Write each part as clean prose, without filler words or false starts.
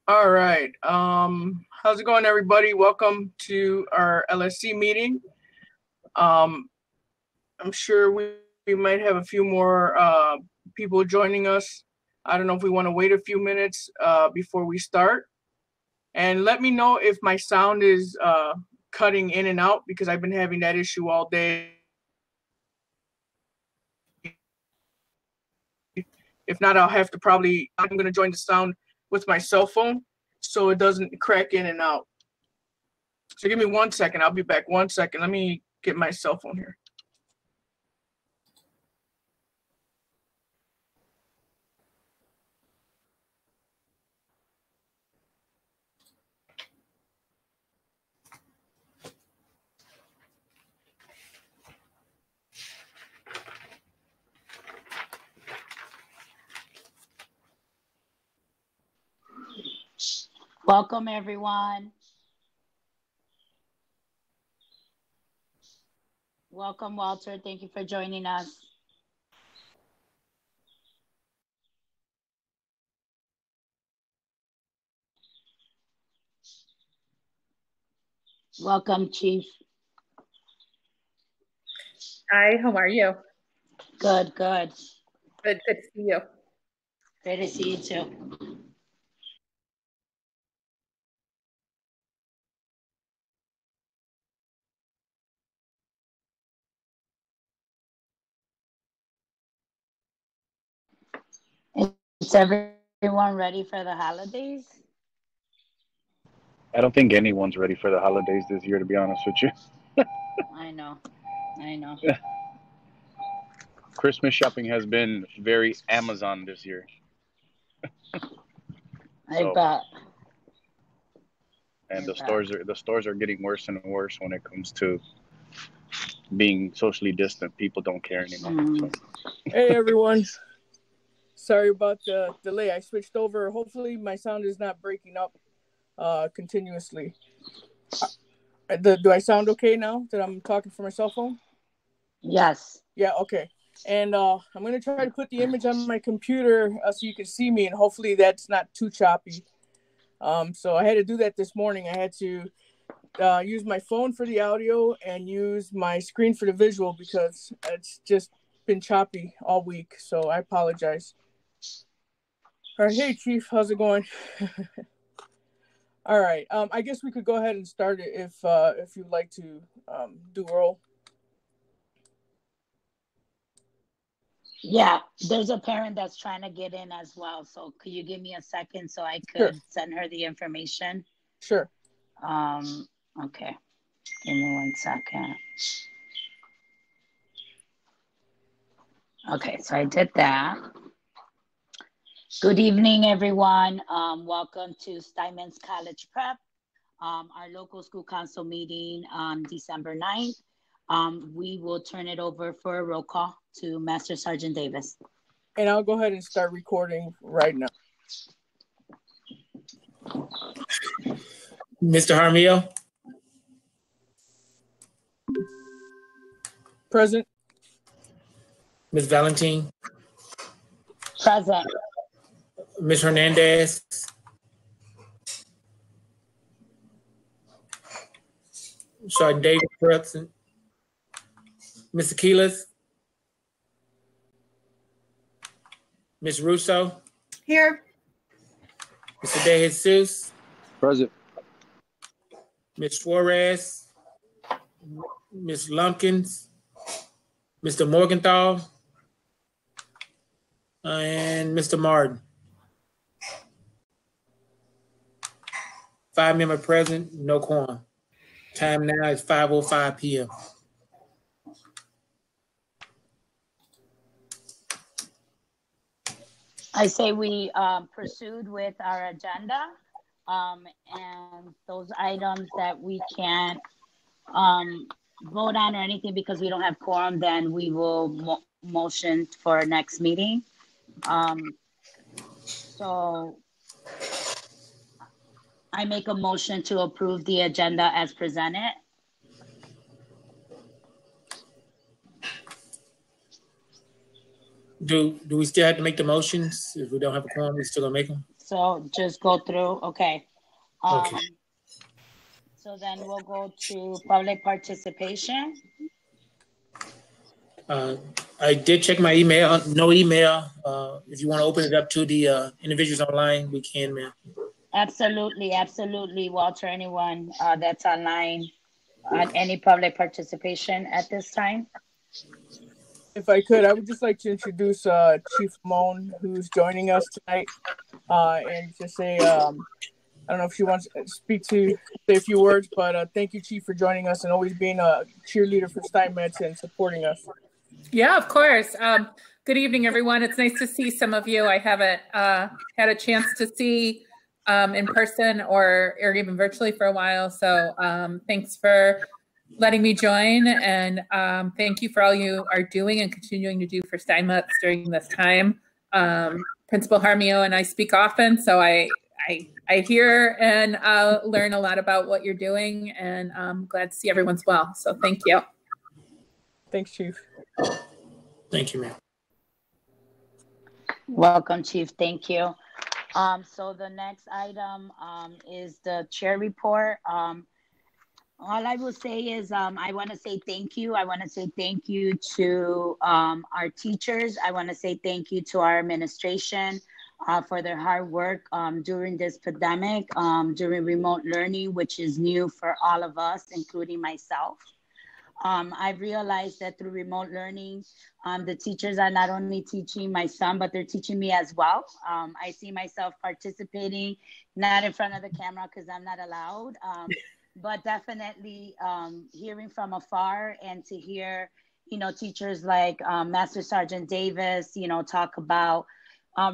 All right. How's it going, everybody? Welcome to our LSC meeting. I'm sure we might have a few more people joining us. I don't know if we want to wait a few minutes before we start. And let me know if my sound is cutting in and out, because I've been having that issue all day. If not, I'm going to join the sound with my cell phone so it doesn't crack in and out. So give me 1 second. I'll be back 1 second. Let me get my cell phone here. Welcome, everyone. Welcome, Walter. Thank you for joining us. Welcome, Chief. Hi, how are you? Good, good. Good to see you. Great to see you too. Is everyone ready for the holidays? I don't think anyone's ready for the holidays this year, to be honest with you. I know. Christmas shopping has been very Amazon this year. I bet. And the stores are getting worse and worse when it comes to being socially distant. People don't care anymore. So. Hey everyone. Sorry about the delay. I switched over. Hopefully my sound is not breaking up continuously. Do I sound okay now that I'm talking from my cell phone? Yes. Yeah, okay. And I'm going to try to put the image on my computer so you can see me, and hopefully that's not too choppy. So I had to do that this morning. I had to use my phone for the audio and use my screen for the visual because it's just been choppy all week. So I apologize. All right. Hey, Chief. How's it going? All right. I guess we could go ahead and start it if you'd like to do roll. Yeah, there's a parent that's trying to get in as well. So could you give me a second so I could send her the information? Sure. Okay. Give me 1 second. Okay, so I did that. Good evening, everyone. Welcome to Steinmetz College Prep, our local school council meeting on December 9th. We will turn it over for a roll call to Master Sergeant Davis. And I'll go ahead and start recording right now. Mr. Jaramillo? Present. Ms. Valentine? Present. Ms. Hernandez? Sergeant Davis present. Mr. Keelis? Ms. Russo? Here. Mr. De Jesus? Present. Ms. Suarez? Ms. Lumpkins? Mr. Morgenthau? And Mr. Martin. 5 members present, no quorum. Time now is 5:05 p.m. I say we pursued with our agenda and those items that we can't vote on or anything because we don't have quorum, then we will motion for our next meeting. So I make a motion to approve the agenda as presented. Do we still have to make the motions? If we don't have a quorum, we still gonna make them? So just go through, okay. Okay. So then we'll go to public participation. I did check my email. No email. If you want to open it up to the individuals online, we can, ma'am. Absolutely, absolutely, Walter. Anyone that's online on any public participation at this time? If I could, I would just like to introduce Chief Moan, who's joining us tonight, and just say, I don't know if she wants to say a few words, but thank you, Chief, for joining us and always being a cheerleader for Steinmetz and supporting us. Yeah, of course. Good evening, everyone. It's nice to see some of you. I haven't had a chance to see in person or even virtually for a while. So thanks for letting me join, and thank you for all you are doing and continuing to do for Steinmetz during this time. Principal Jaramillo and I speak often, so I hear and learn a lot about what you're doing, and I'm glad to see everyone's well. So thank you. Thanks, Chief. Thank you, ma'am. Welcome, Chief. Thank you. So the next item is the chair report. All I will say is I want to say thank you. I want to say thank you to our teachers. I want to say thank you to our administration for their hard work during this pandemic, during remote learning, which is new for all of us, including myself. I've realized that through remote learning, the teachers are not only teaching my son, but they're teaching me as well. I see myself participating, not in front of the camera because I'm not allowed, but definitely hearing from afar, and to hear, teachers like Master Sergeant Davis, talk about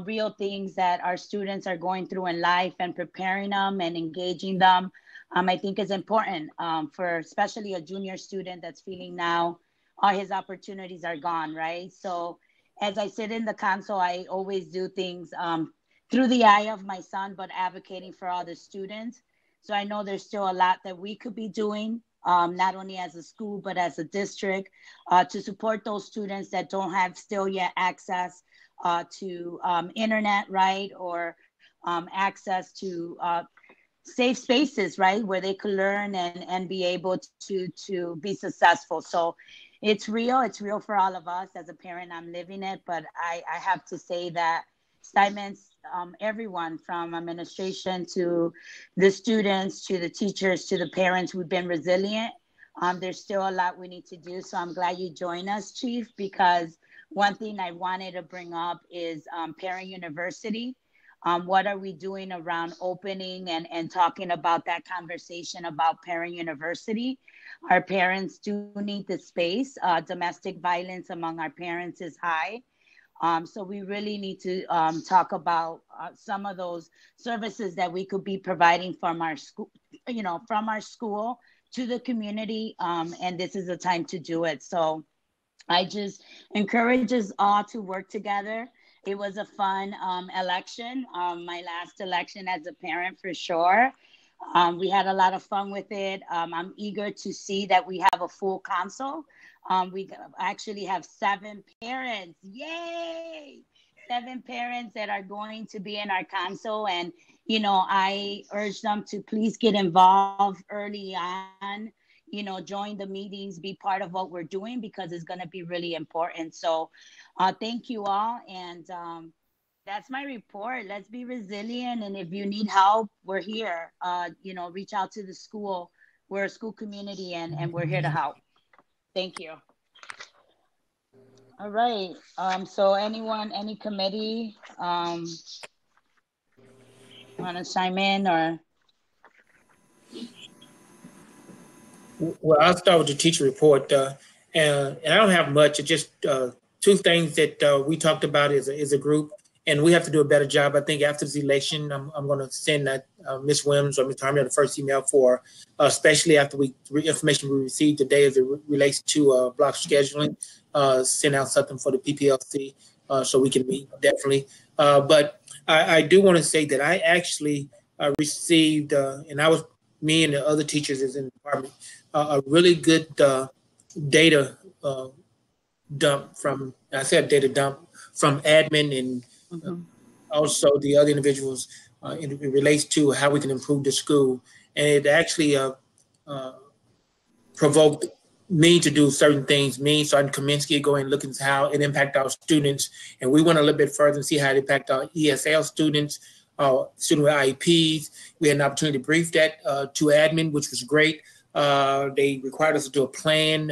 real things that our students are going through in life and preparing them and engaging them. I think is important for especially a junior student that's feeling now all his opportunities are gone, right? So as I sit in the console, I always do things through the eye of my son, but advocating for all the students. So I know there's still a lot that we could be doing, not only as a school, but as a district, to support those students that don't have still yet access to internet, right? Or access to safe spaces, right? Where they could learn and be able to be successful. So it's real for all of us. As a parent, I'm living it, but I have to say that Steinmetz, everyone from administration to the students, to the teachers, to the parents, we've been resilient. There's still a lot we need to do. So I'm glad you joined us, Chief, because one thing I wanted to bring up is Parent University. What are we doing around opening and talking about that conversation about Parent University? Our parents do need the space. Domestic violence among our parents is high. So we really need to talk about some of those services that we could be providing from our school, from our school to the community. And this is the time to do it. So I just encourage us all to work together. It was a fun election, my last election as a parent for sure. We had a lot of fun with it. I'm eager to see that we have a full council. We actually have 7 parents, yay! 7 parents that are going to be in our council. And, I urge them to please get involved early on, join the meetings, be part of what we're doing, because it's going to be really important. So thank you all. And that's my report. Let's be resilient. And if you need help, we're here. Reach out to the school. We're a school community and we're here to help. Thank you. All right. So anyone, any committee want to chime in or? Well, I'll start with the teacher report. And I don't have much. It's just 2 things that we talked about as a group, and we have to do a better job. I think after this election, I'm going to send that Ms. Williams or Ms. Jaramillo the first email for, especially after information we received today as it relates to block scheduling, send out something for the PPLC so we can meet definitely. But I do want to say that I actually received, and me and the other teachers is in the department, a really good data dump from, I said data dump from admin and also the other individuals. It relates to how we can improve the school. And it actually provoked me to do certain things, me, Sergeant Kaminsky, go and look at how it impacted our students. And we went a little bit further and see how it impacted our ESL students, student with IEPs. We had an opportunity to brief that to admin, which was great. They required us to do a plan,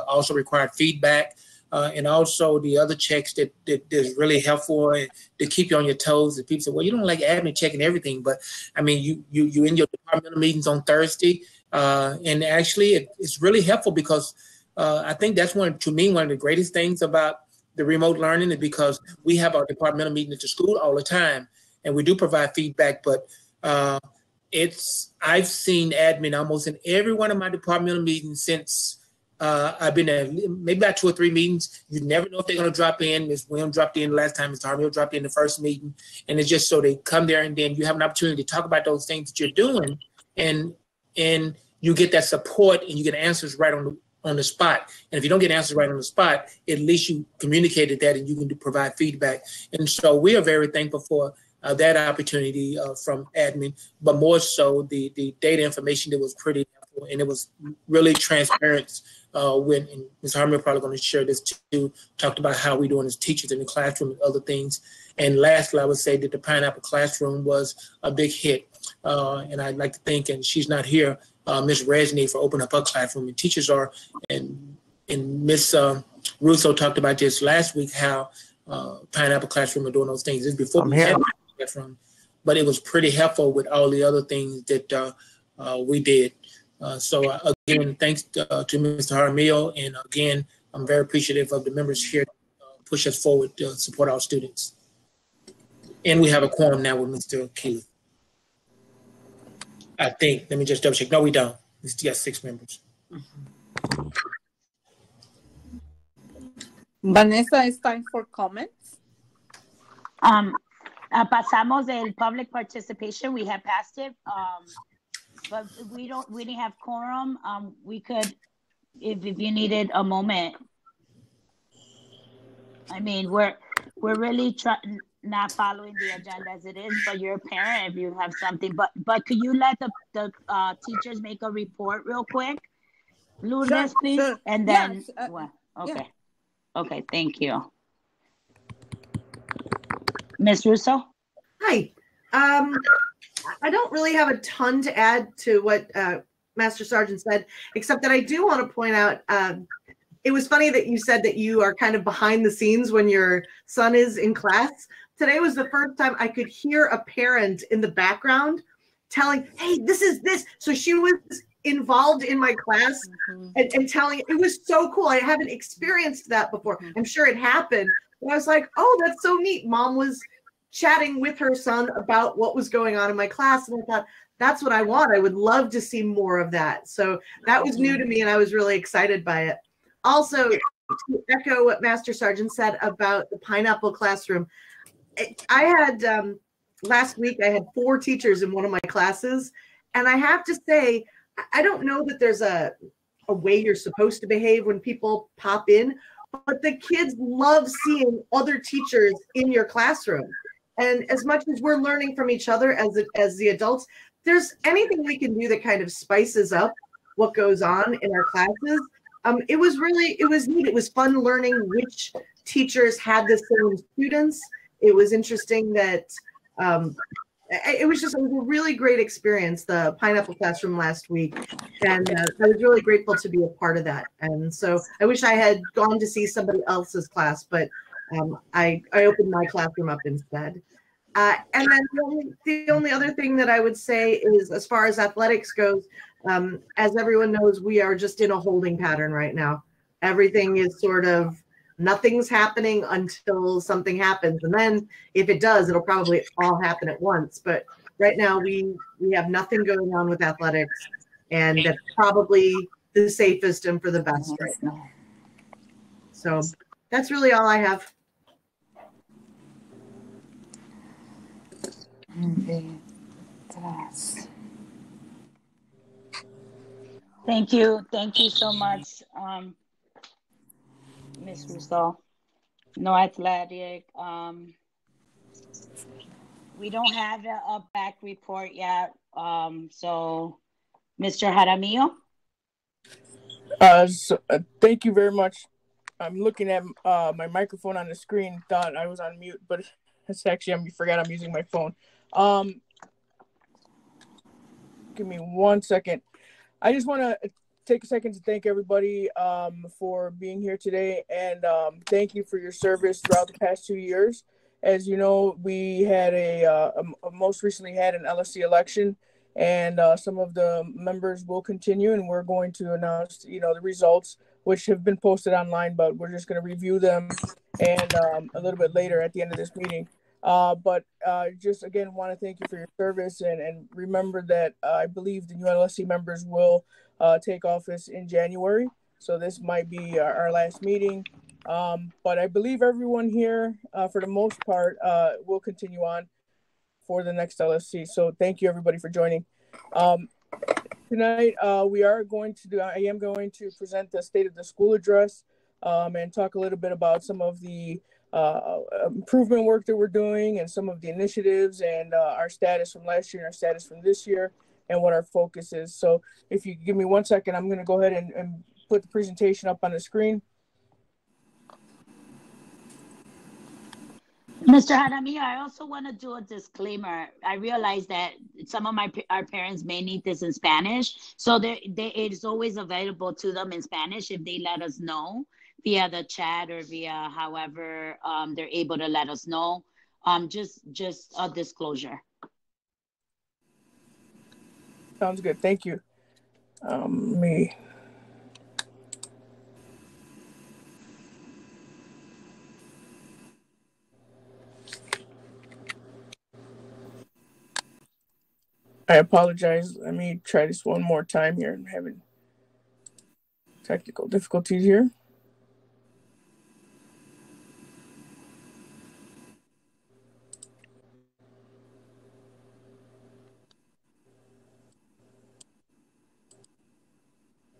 also required feedback. And also the other checks that is really helpful to keep you on your toes. And people say, well, you don't like admin checking everything, but I mean, you in your departmental meetings on Thursday, and actually it's really helpful because I think that's one of the greatest things about the remote learning is because we have our departmental meetings at the school all the time, and we do provide feedback, but I've seen admin almost in every one of my departmental meetings since I've been at maybe about 2 or 3 meetings. You never know if they're going to drop in. Ms. Williams dropped in last time. Mr. Jaramillo dropped in the first meeting. And it's just so they come there and then you have an opportunity to talk about those things that you're doing. And you get that support and you get answers right on the spot. And if you don't get answers right on the spot, at least you communicated that and you can provide feedback. And so we are very thankful for that opportunity from admin, but more so the data information that was pretty helpful and it was really transparent. When Ms. Jaramillo probably going to share this too, talked about how we're doing as teachers in the classroom and other things. And lastly, I would say that the Pineapple Classroom was a big hit. And I'd like to thank, and she's not here, Ms. Resney for opening up her classroom. And teachers are, and Ms. Russo talked about this last week, how Pineapple Classroom are doing those things. This is before we had classroom, but it was pretty helpful with all the other things that we did. So again, thanks to Mr. Jaramillo, and again, I'm very appreciative of the members here to push us forward to support our students. And we have a quorum now with Mr. Kelly. I think, let me just double check. No, we don't. We still got 6 members. Vanessa, it's time for comments. Pasamos el public participation. We have passed it. But we didn't have quorum. We could, if you needed a moment. I mean, we're really not following the agenda as it is, but you're a parent if you have something. But could you let the teachers make a report real quick? Lourdes, sure, please. Sure. And then, yes, well, okay. Yeah. Okay, thank you. Ms. Russo? Hi. I don't really have a ton to add to what Master Sergeant said, except that I do want to point out, it was funny that you said that you are kind of behind the scenes when your son is in class. Today was the first time I could hear a parent in the background telling, hey, this is this. So she was involved in my class and telling, it was so cool. I haven't experienced that before. I'm sure it happened. But I was like, oh, that's so neat. Mom was chatting with her son about what was going on in my class. And I thought, that's what I want. I would love to see more of that. So that was new to me and I was really excited by it. Also, to echo what Master Sergeant said about the Pineapple Classroom, I had, last week, I had 4 teachers in one of my classes. And I have to say, I don't know that there's a way you're supposed to behave when people pop in, but the kids love seeing other teachers in your classroom. And as much as we're learning from each other as the adults, there's anything we can do that kind of spices up what goes on in our classes. It was neat. It was fun learning which teachers had the same students. It was interesting that it was a really great experience, the Pineapple Classroom last week. And I was really grateful to be a part of that. And so I wish I had gone to see somebody else's class, but I opened my classroom up instead. And then the only other thing that I would say is, as far as athletics goes, as everyone knows, we are just in a holding pattern right now. Everything is sort of, nothing's happening until something happens. And then if it does, it'll probably all happen at once. But right now we have nothing going on with athletics, and that's probably the safest and for the best right now. So that's really all I have. Thank you. Thank you so much, Ms. Russo. No athletic. We don't have a back report yet. So, Mr. Jaramillo? Thank you very much. I'm looking at my microphone on the screen. Thought I was on mute, but it's actually I forgot I'm using my phone. Give me 1 second. I just want to take a second to thank everybody for being here today, and thank you for your service throughout the past 2 years. As you know, we had most recently had an LSC election, and some of the members will continue, and we're going to announce, the results, which have been posted online, but we're just going to review them and a little bit later at the end of this meeting. But just again, want to thank you for your service, and remember that I believe the new LSC members will take office in January. So this might be our last meeting. But I believe everyone here, for the most part, will continue on for the next LSC. So thank you everybody for joining. Tonight, I am going to present the State of the School address and talk a little bit about some of the improvement work that we're doing and some of the initiatives and our status from last year and our status from this year and what our focus is. So if you give me 1 second, I'm going to go ahead and put the presentation up on the screen. Mr. Jaramillo, I also want to do a disclaimer. I realize that some of our parents may need this in Spanish, so it is always available to them in Spanish if they let us know via the chat or via however they're able to let us know. Just a disclosure. Sounds good. Thank you. I apologize. Let me try this one more time here. I'm having technical difficulties here.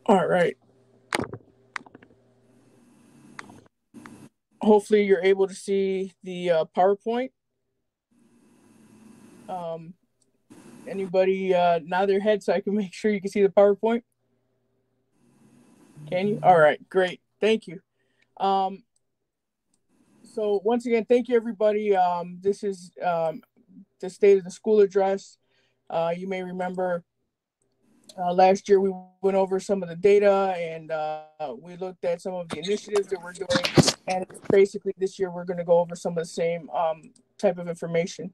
All right. Hopefully you're able to see the PowerPoint. Anybody nod their head so I can make sure you can see the PowerPoint? Can you? All right, great. Thank you. So once again, thank you, everybody. This is the State of the School address. You may remember last year we went over some of the data and we looked at some of the initiatives that we're doing. And basically this year we're going to go over some of the same type of information.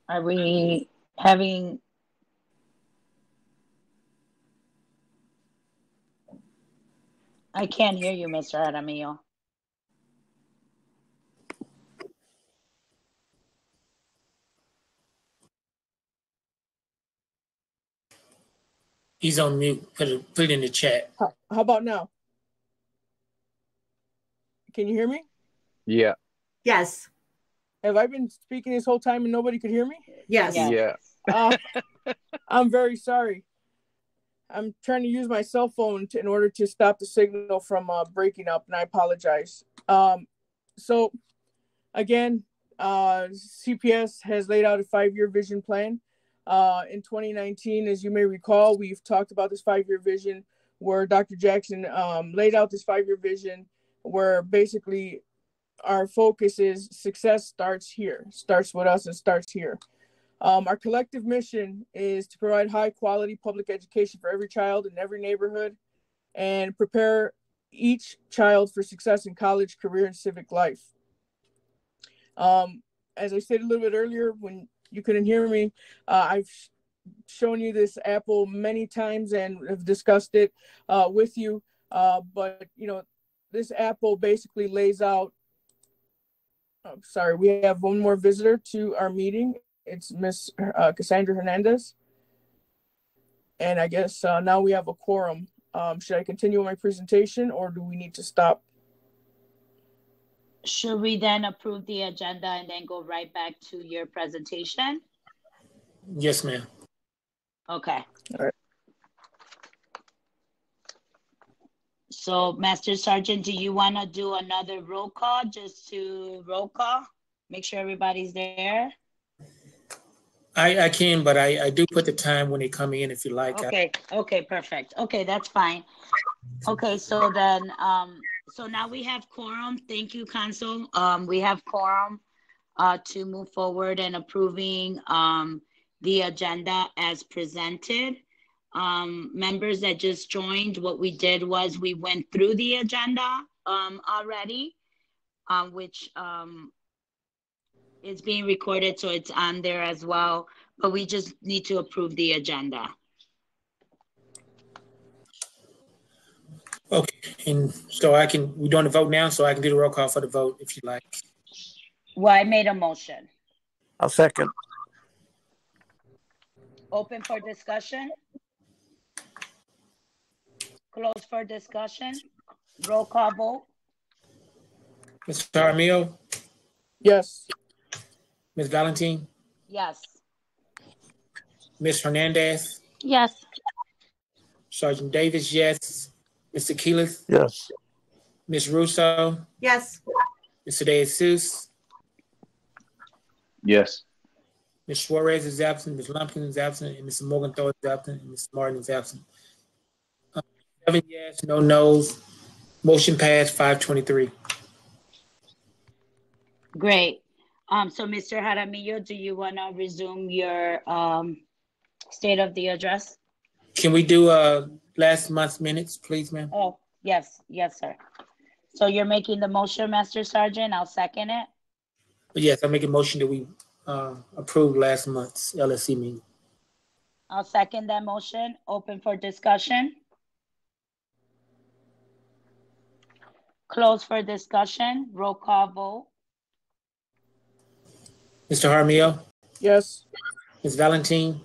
Are we having... I can't hear you, Mr. Jaramillo. He's on mute. Put it in the chat. How about now? Can you hear me? Yeah. Yes. Have I been speaking this whole time and nobody could hear me? Yes. Yeah. I'm very sorry. I'm trying to use my cell phone in order to stop the signal from breaking up, and I apologize. So, again, CPS has laid out a 5-year vision plan. In 2019, as you may recall, we've talked about this 5-year vision where Dr. Jackson laid out this 5-year vision where basically our focus is success starts here, starts with us and starts here. Our collective mission is to provide high quality public education for every child in every neighborhood and prepare each child for success in college, career, and civic life. As I said a little bit earlier, when you couldn't hear me, I've shown you this apple many times and have discussed it with you. But, you know, this apple basically lays out, oh, sorry, we have one more visitor to our meeting. It's Miss Cassandra Hernandez. And I guess now we have a quorum. Should I continue my presentation or do we need to stop? Should we then approve the agenda and then go right back to your presentation? Yes, ma'am. Okay. All right. So, Master Sergeant, do you want to do another roll call just to roll call? Make sure everybody's there. I can, but I do put the time when they come in if you like. Okay, okay, perfect. Okay, that's fine. Okay, so then, so now we have quorum. Thank you, Council. We have quorum to move forward and approving the agenda as presented. Members that just joined, what we did was we went through the agenda already, which is being recorded, so it's on there as well, but we just need to approve the agenda. Okay, and so we're doing the vote now, so I can do the roll call for the vote if you like. Well, I made a motion. I'll second. Open for discussion. Close for discussion. Roll call vote. Mr. Jaramillo? Yes. Ms. Valentine? Yes. Ms. Hernandez? Yes. Sergeant Davis, yes. Mr. Keelis? Yes. Ms. Russo? Yes. Mr. De Jesus? Yes. Ms. Suarez is absent, Ms. Lumpkin is absent, and Mr. Morgenthau is absent, and Mr. Martin is absent. 7 yes, no no's. Motion passed 523. Great. So Mr. Jaramillo, do you want to resume your state of the address? Can we do last month's minutes, please, ma'am? Oh, yes. Yes, sir. So you're making the motion, Master Sergeant. I'll second it. Yes, I make a motion that we approve last month's LSC meeting. I'll second that motion. Open for discussion. Close for discussion. Roll call vote. Mr. Jaramillo? Yes. Ms. Valentine?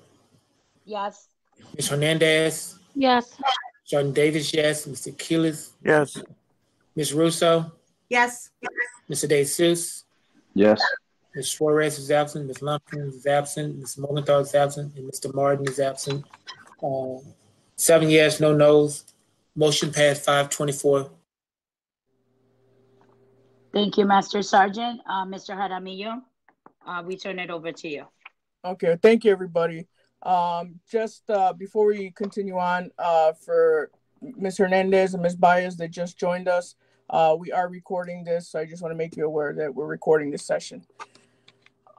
Yes. Ms. Hernandez? Yes. Sergeant Davis, yes. Mr. Keelis? Yes. Ms. Russo? Yes. Mr. De Jesus? Yes. Ms. Suarez is absent, Ms. Lumpkin is absent, Ms. Morgenthau is absent, and Mr. Martin is absent. 7 yes, no no's. Motion passed 524. Thank you, Master Sergeant. Mr. Jaramillo, we turn it over to you. Okay. Thank you, everybody. Just before we continue on, for Ms. Hernandez and Ms. Baez that just joined us, we are recording this. So I just want to make you aware that we're recording this session.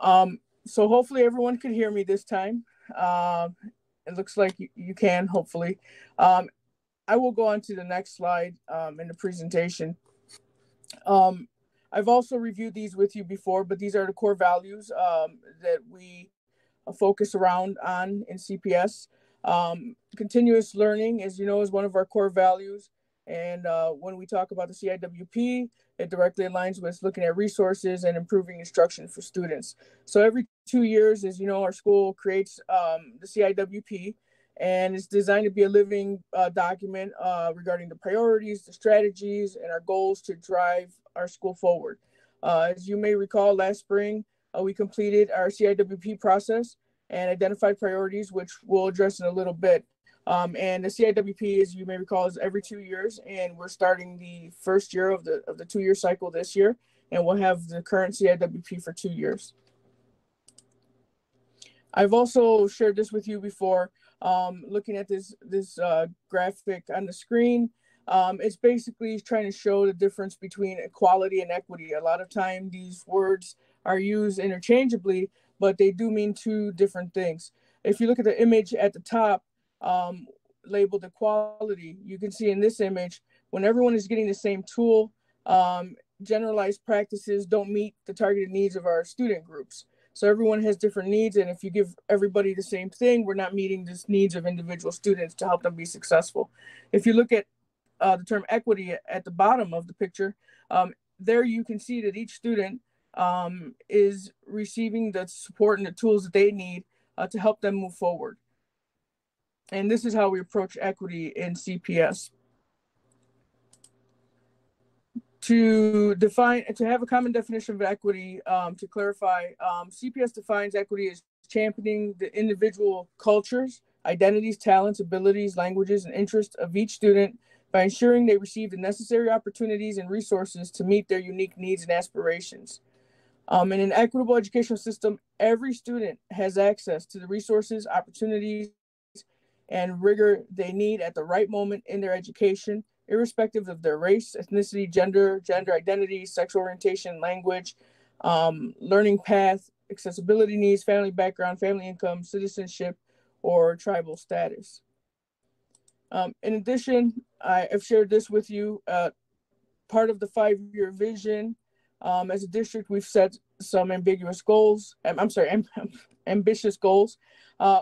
So hopefully everyone can hear me this time. It looks like you can, hopefully. I will go on to the next slide in the presentation. I've also reviewed these with you before, but these are the core values that we focus around on in CPS. Continuous learning, as you know, is one of our core values. And when we talk about the CIWP, it directly aligns with looking at resources and improving instruction for students. So every 2 years, as you know, our school creates the CIWP, and it's designed to be a living document regarding the priorities, the strategies, and our goals to drive our school forward. As you may recall, last spring, we completed our CIWP process and identified priorities, which we'll address in a little bit. And the CIWP, as you may recall, is every 2 years, and we're starting the first year of the 2-year cycle this year. and we'll have the current CIWP for 2 years. I've also shared this with you before. Looking at this graphic on the screen, it's basically trying to show the difference between equality and equity. A lot of time these words are used interchangeably, but they do mean two different things. If you look at the image at the top, labeled equality, you can see in this image, when everyone is getting the same tool, generalized practices don't meet the targeted needs of our student groups. So everyone has different needs, and if you give everybody the same thing, we're not meeting the needs of individual students to help them be successful. If you look at the term equity at the bottom of the picture, there you can see that each student is receiving the support and the tools that they need to help them move forward. And this is how we approach equity in CPS. To have a common definition of equity, to clarify, CPS defines equity as championing the individual cultures, identities, talents, abilities, languages, and interests of each student by ensuring they receive the necessary opportunities and resources to meet their unique needs and aspirations. In an equitable educational system, every student has access to the resources, opportunities, and rigor they need at the right moment in their education, irrespective of their race, ethnicity, gender identity, sexual orientation, language, learning path, accessibility needs, family background, family income, citizenship, or tribal status. In addition, I have shared this with you. Part of the 5-year vision, as a district, we've set some ambitious goals.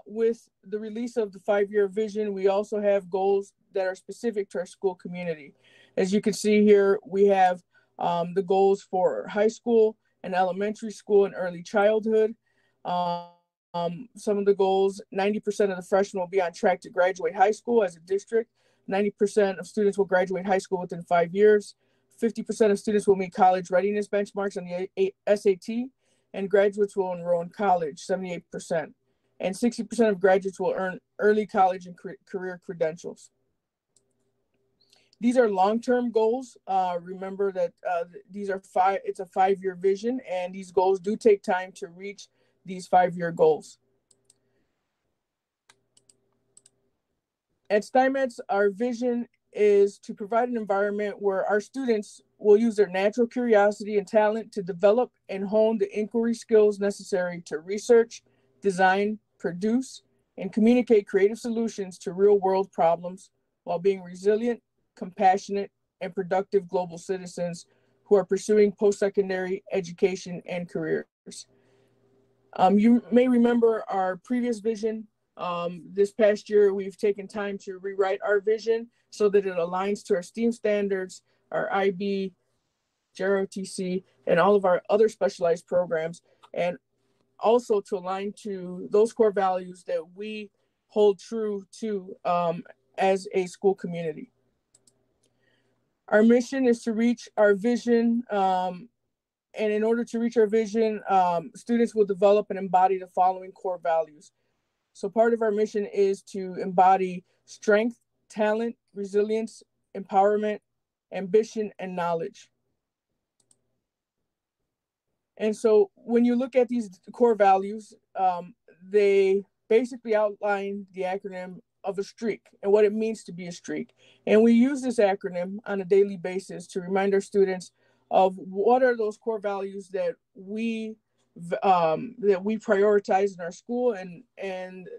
With the release of the 5-year vision, we also have goals that are specific to our school community. As you can see here, we have the goals for high school and elementary school and early childhood. Some of the goals, 90% of the freshmen will be on track to graduate high school as a district. 90% of students will graduate high school within 5 years. 50% of students will meet college readiness benchmarks on the SAT, and graduates will enroll in college, 78%. And 60% of graduates will earn early college and career credentials. These are long-term goals. Remember that it's a 5-year vision, and these goals do take time to reach these 5-year goals. At Steinmetz, our vision is to provide an environment where our students will use their natural curiosity and talent to develop and hone the inquiry skills necessary to research, design, produce, and communicate creative solutions to real-world problems while being resilient, compassionate, and productive global citizens who are pursuing post-secondary education and careers. You may remember our previous vision. This past year, we've taken time to rewrite our vision so that it aligns to our STEAM standards, our IB, JROTC, and all of our other specialized programs, and also to align to those core values that we hold true to as a school community. Our mission is to reach our vision, and in order to reach our vision, students will develop and embody the following core values. So part of our mission is to embody strength, talent, resilience, empowerment, ambition, and knowledge. And so when you look at these core values, they basically outline the acronym of a streak and what it means to be a streak. And we use this acronym on a daily basis to remind our students of what are those core values that we prioritize in our school, and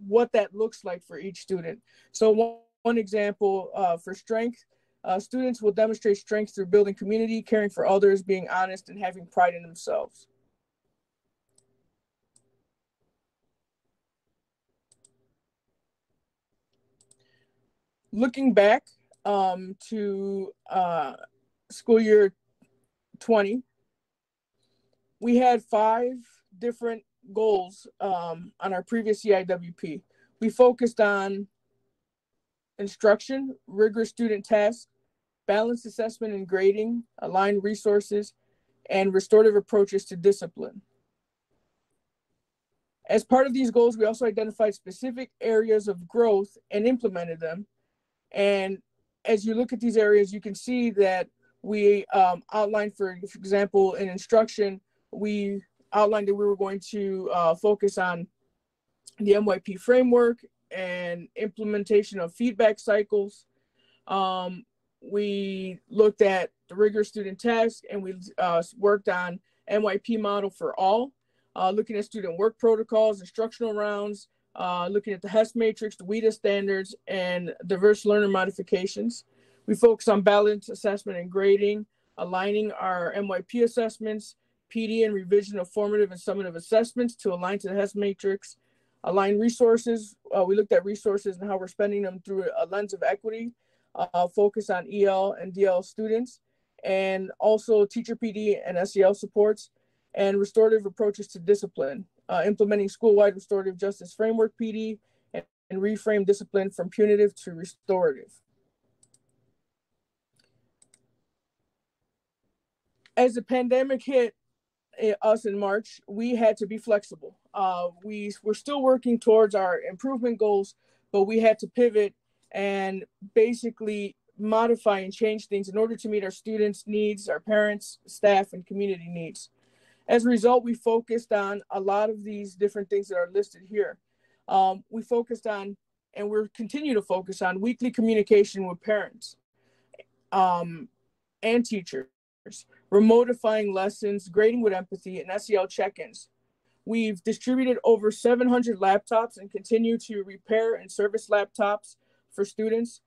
what that looks like for each student. So one example for strength, students will demonstrate strength through building community, caring for others, being honest, and having pride in themselves. Looking back to school year 20, we had 5 different goals on our previous CIWP. We focused on instruction, rigorous student tasks, balanced assessment and grading, aligned resources, and restorative approaches to discipline. As part of these goals, we also identified specific areas of growth and implemented them. And as you look at these areas, you can see that We outlined, for example, in instruction, we outlined that we were going to focus on the MYP framework and implementation of feedback cycles. We looked at the rigorous student task, and we worked on MYP model for all, looking at student work protocols, instructional rounds, looking at the HES matrix, the WIDA standards, and diverse learner modifications. We focus on balanced assessment and grading, aligning our MYP assessments, PD and revision of formative and summative assessments to align to the HES matrix, align resources. We looked at resources and how we're spending them through a lens of equity, focus on EL and DL students, and also teacher PD and SEL supports, and restorative approaches to discipline, implementing school-wide restorative justice framework PD, and reframe discipline from punitive to restorative. As the pandemic hit us in March, we had to be flexible. We were still working towards our improvement goals, but we had to pivot and basically modify and change things in order to meet our students' needs, our parents, staff, and community needs. As a result, we focused on a lot of these different things that are listed here. We focused on, and we're continue to focus on, weekly communication with parents and teachers, remotifying lessons, grading with empathy, and SEL check-ins. We've distributed over 700 laptops and continue to repair and service laptops for students.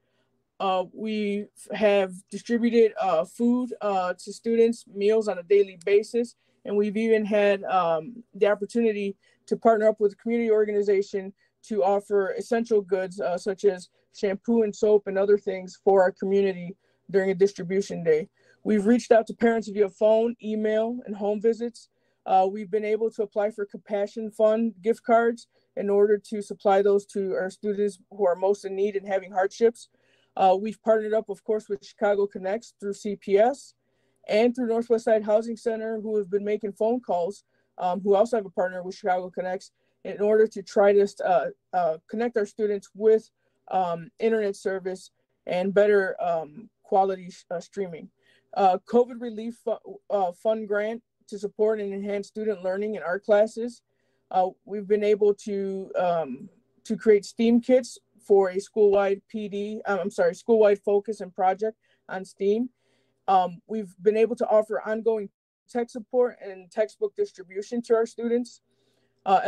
We have distributed food to students, meals on a daily basis, and we've even had the opportunity to partner up with a community organization to offer essential goods such as shampoo and soap and other things for our community during a distribution day. We've reached out to parents via phone, email, and home visits. We've been able to apply for Compassion Fund gift cards in order to supply those to our students who are most in need and having hardships. We've partnered up, of course, with Chicago Connects through CPS and through Northwest Side Housing Center, who have been making phone calls, who also have a partner with Chicago Connects, in order to try to connect our students with internet service and better quality streaming. COVID Relief Fund grant to support and enhance student learning in art classes. We've been able to create STEAM kits for a school-wide school-wide focus and project on STEAM. We've been able to offer ongoing tech support and textbook distribution to our students.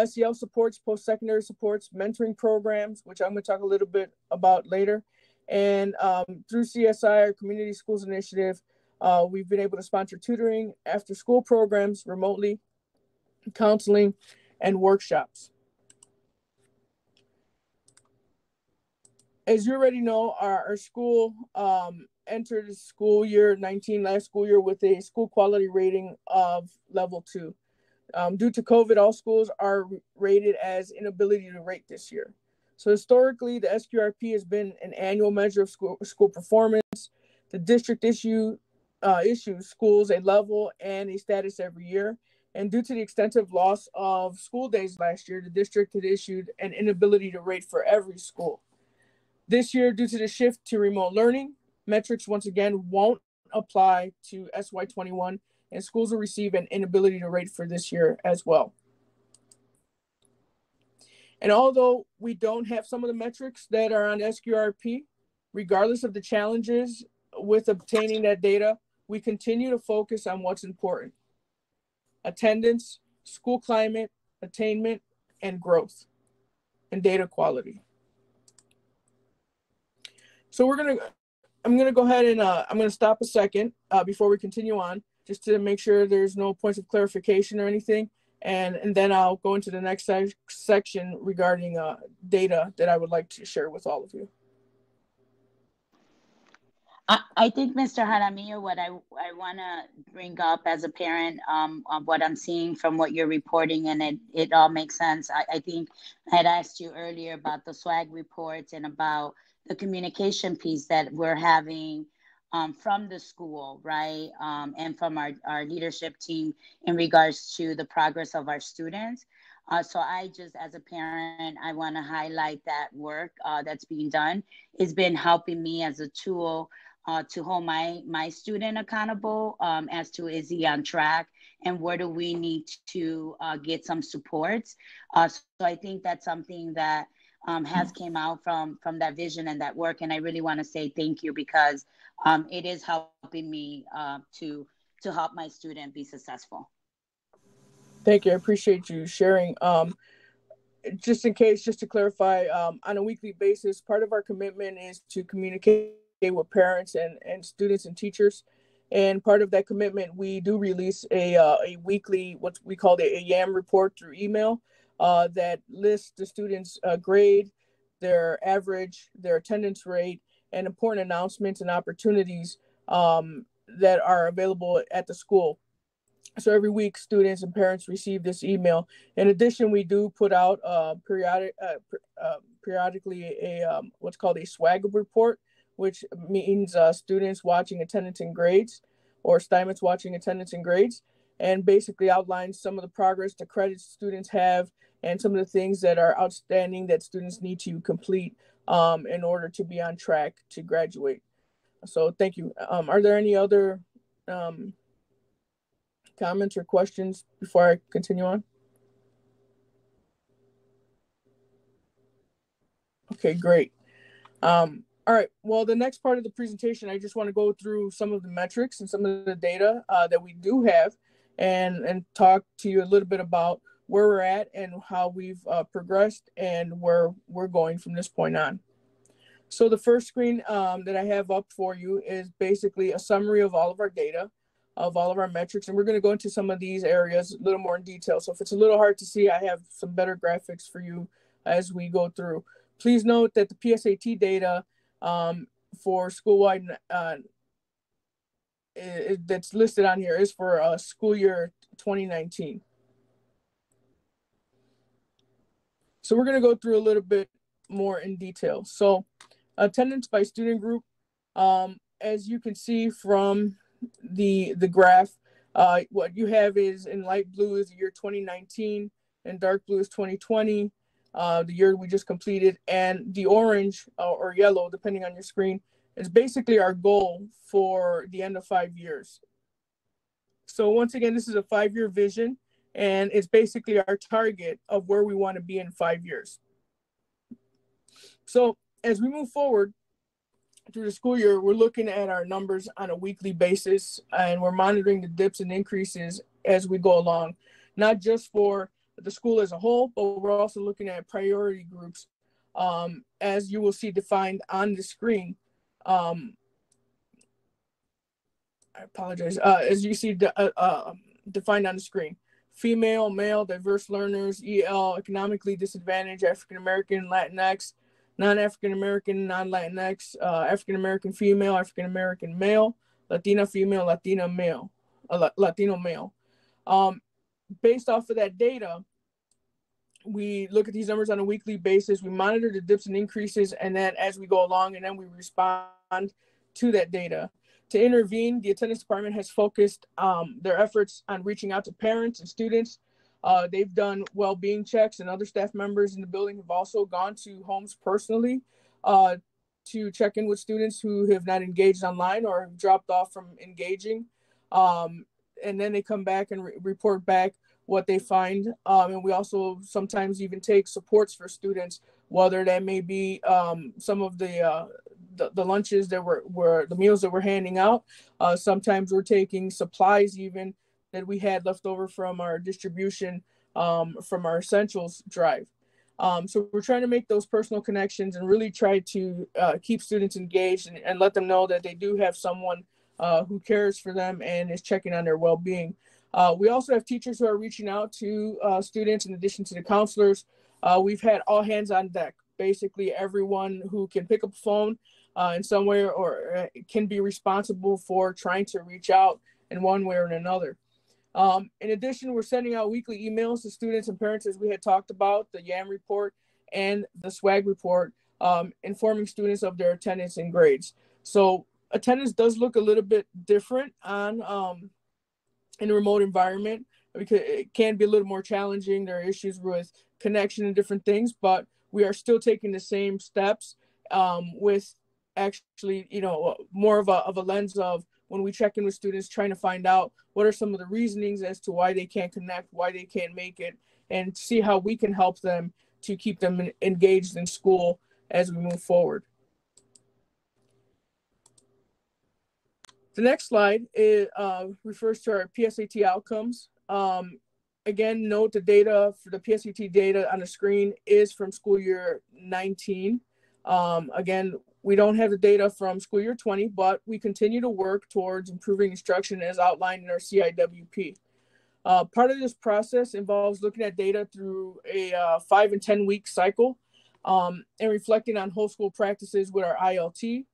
SEL supports, post-secondary supports, mentoring programs, which I'm going to talk a little bit about later. And through CSI, our Community Schools Initiative, we've been able to sponsor tutoring, after-school programs remotely, counseling, and workshops. As you already know, our school entered school year 19 last school year with a school quality rating of level 2. Due to COVID, all schools are rated as inability to rate this year. So historically, the SQRP has been an annual measure of school performance. The district issues schools a level and a status every year. And due to the extensive loss of school days last year, the district had issued an inability to rate for every school. This year, due to the shift to remote learning, metrics once again won't apply to SY21, and schools will receive an inability to rate for this year as well. And although we don't have some of the metrics that are on SQRP, regardless of the challenges with obtaining that data, we continue to focus on what's important: attendance, school climate, attainment, and growth, and data quality. So I'm gonna go ahead and I'm gonna stop a second before we continue on, just to make sure there's no points of clarification or anything. And then I'll go into the next section regarding data that I would like to share with all of you. I think, Mr. Jaramillo, what I want to bring up as a parent, what I'm seeing from what you're reporting, and it all makes sense. I think I had asked you earlier about the SWAG reports and about the communication piece that we're having from the school, right? And from our leadership team in regards to the progress of our students. So I just, as a parent, I want to highlight that work that's being done. It's been helping me as a tool to hold my student accountable as to is he on track and where do we need to get some supports. So I think that's something that has came out from that vision and that work. And I really want to say thank you because it is helping me to help my student be successful. Thank you. I appreciate you sharing. Just in case, just to clarify, on a weekly basis, part of our commitment is to communicate with parents and students and teachers. And part of that commitment, we do release a weekly, what we call a YAM report through email that lists the students' grade, their average, their attendance rate, and important announcements and opportunities that are available at the school. So every week, students and parents receive this email. In addition, we do put out periodically a what's called a swag report, which means students watching attendance and grades, or Steinmetz watching attendance and grades, and basically outlines some of the progress, the credits students have, and some of the things that are outstanding that students need to complete in order to be on track to graduate. So thank you. Are there any other comments or questions before I continue on? Okay, great. All right, well, the next part of the presentation, I just want to go through some of the metrics and some of the data that we do have and talk to you a little bit about where we're at and how we've progressed and where we're going from this point on. So the first screen that I have up for you is basically a summary of all of our data, of all of our metrics, and we're going to go into some of these areas a little more in detail. So if it's a little hard to see, I have some better graphics for you as we go through. Please note that the PSAT data for school-wide that's listed on here is for school year 2019. So we're going to go through a little bit more in detail. So attendance by student group, as you can see from the graph, what you have is in light blue is the year 2019 and dark blue is 2020, the year we just completed, and the orange or yellow, depending on your screen, is basically our goal for the end of 5 years. So once again, this is a 5-year vision, and it's basically our target of where we want to be in 5 years. So as we move forward through the school year, we're looking at our numbers on a weekly basis, and we're monitoring the dips and increases as we go along, not just for the school as a whole, but we're also looking at priority groups, as you will see defined on the screen. I apologize. As you see defined on the screen: female, male, diverse learners, EL, economically disadvantaged, African American, Latinx, non-African American, non-Latinx, African American female, African American male, Latina female, Latina male, Latino male. Based off of that data, we look at these numbers on a weekly basis. We monitor the dips and increases, and then as we go along, and then we respond to that data. To intervene, the attendance department has focused their efforts on reaching out to parents and students. They've done well-being checks, and other staff members in the building have also gone to homes personally to check in with students who have not engaged online or have dropped off from engaging. And then they come back and report back what they find. And we also sometimes even take supports for students, whether that may be some of the lunches that were the meals that we're handing out. Sometimes we're taking supplies even that we had left over from our distribution from our essentials drive. So we're trying to make those personal connections and really try to keep students engaged and let them know that they do have someone who cares for them and is checking on their well-being. We also have teachers who are reaching out to students in addition to the counselors. We've had all hands on deck, basically everyone who can pick up a phone in some way or can be responsible for trying to reach out in one way or another. In addition, we're sending out weekly emails to students and parents, as we had talked about, the YAM report and the SWAG report, informing students of their attendance and grades. So attendance does look a little bit different on in a remote environment, because it can be a little more challenging. There are issues with connection and different things, but we are still taking the same steps with actually, more of a lens of when we check in with students, trying to find out what are some of the reasonings as to why they can't connect, why they can't make it, and see how we can help them to keep them engaged in school as we move forward. The next slide refers to our PSAT outcomes. Again, note the data for the PSAT data on the screen is from school year 19. Again, we don't have the data from school year 20, but we continue to work towards improving instruction as outlined in our CIWP. Part of this process involves looking at data through a 5 and 10 week cycle and reflecting on whole school practices with our ILT.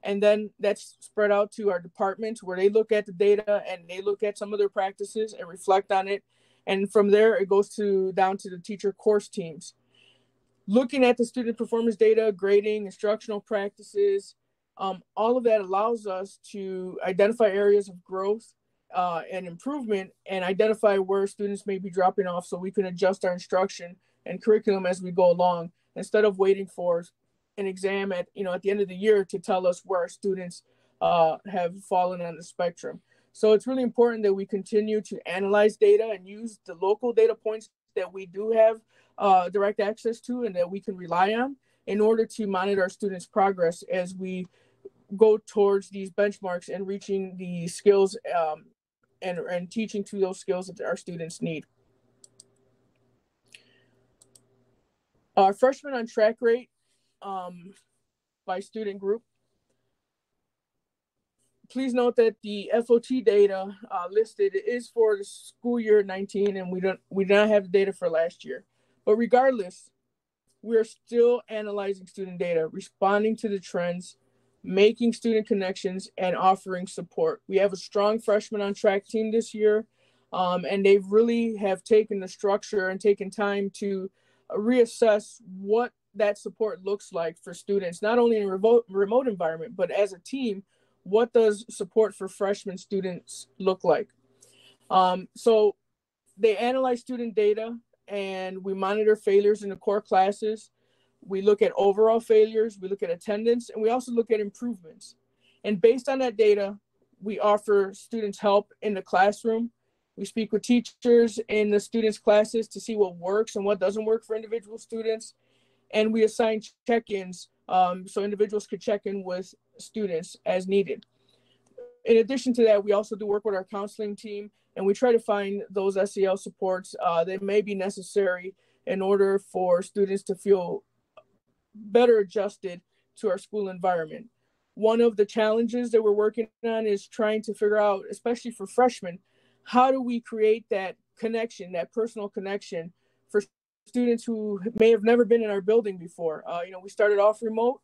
And then that's spread out to our departments where they look at the data and they look at some of their practices and reflect on it. And from there, it goes down to the teacher course teams. Looking at the student performance data, grading, instructional practices, all of that allows us to identify areas of growth and improvement and identify where students may be dropping off so we can adjust our instruction and curriculum as we go along instead of waiting for an exam at the end of the year to tell us where our students have fallen on the spectrum. So it's really important that we continue to analyze data and use the local data points that we do have direct access to and that we can rely on in order to monitor our students' progress as we go towards these benchmarks and reaching the skills and teaching to those skills that our students need. Our freshman on track rate by student group. Please note that the FOT data listed is for the school year 19, and we do not have the data for last year. But regardless, we are still analyzing student data, responding to the trends, making student connections, and offering support. We have a strong freshman on track team this year, and they really have taken the structure and taken time to reassess what that support looks like for students, not only in a remote environment, but as a team. What does support for freshman students look like? So they analyze student data and we monitor failures in the core classes. We look at overall failures, we look at attendance, and we also look at improvements. And based on that data, we offer students help in the classroom. We speak with teachers in the students' classes to see what works and what doesn't work for individual students. And we assign check-ins so individuals could check in with students as needed. In addition to that, we also do work with our counseling team, and we try to find those SEL supports that may be necessary in order for students to feel better adjusted to our school environment. One of the challenges that we're working on is trying to figure out, especially for freshmen, how do we create that connection, that personal connection for students who may have never been in our building before. We started off remote.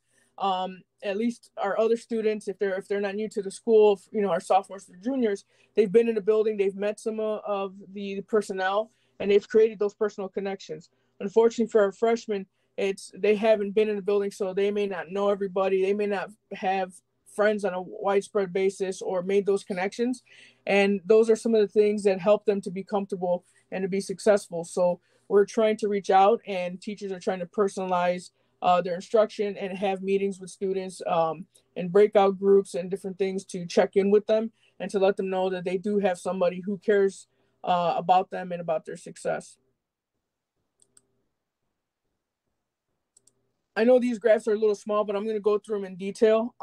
At least our other students, if they're not new to the school, our sophomores or juniors, they've been in the building, they've met some of the personnel, and they've created those personal connections. Unfortunately for our freshmen, they haven't been in the building, so they may not know everybody. They may not have friends on a widespread basis or made those connections. And those are some of the things that help them to be comfortable and to be successful. So we're trying to reach out, and teachers are trying to personalize their instruction and have meetings with students and breakout groups and different things to check in with them and to let them know that they do have somebody who cares about them and about their success. I know these graphs are a little small, but I'm going to go through them in detail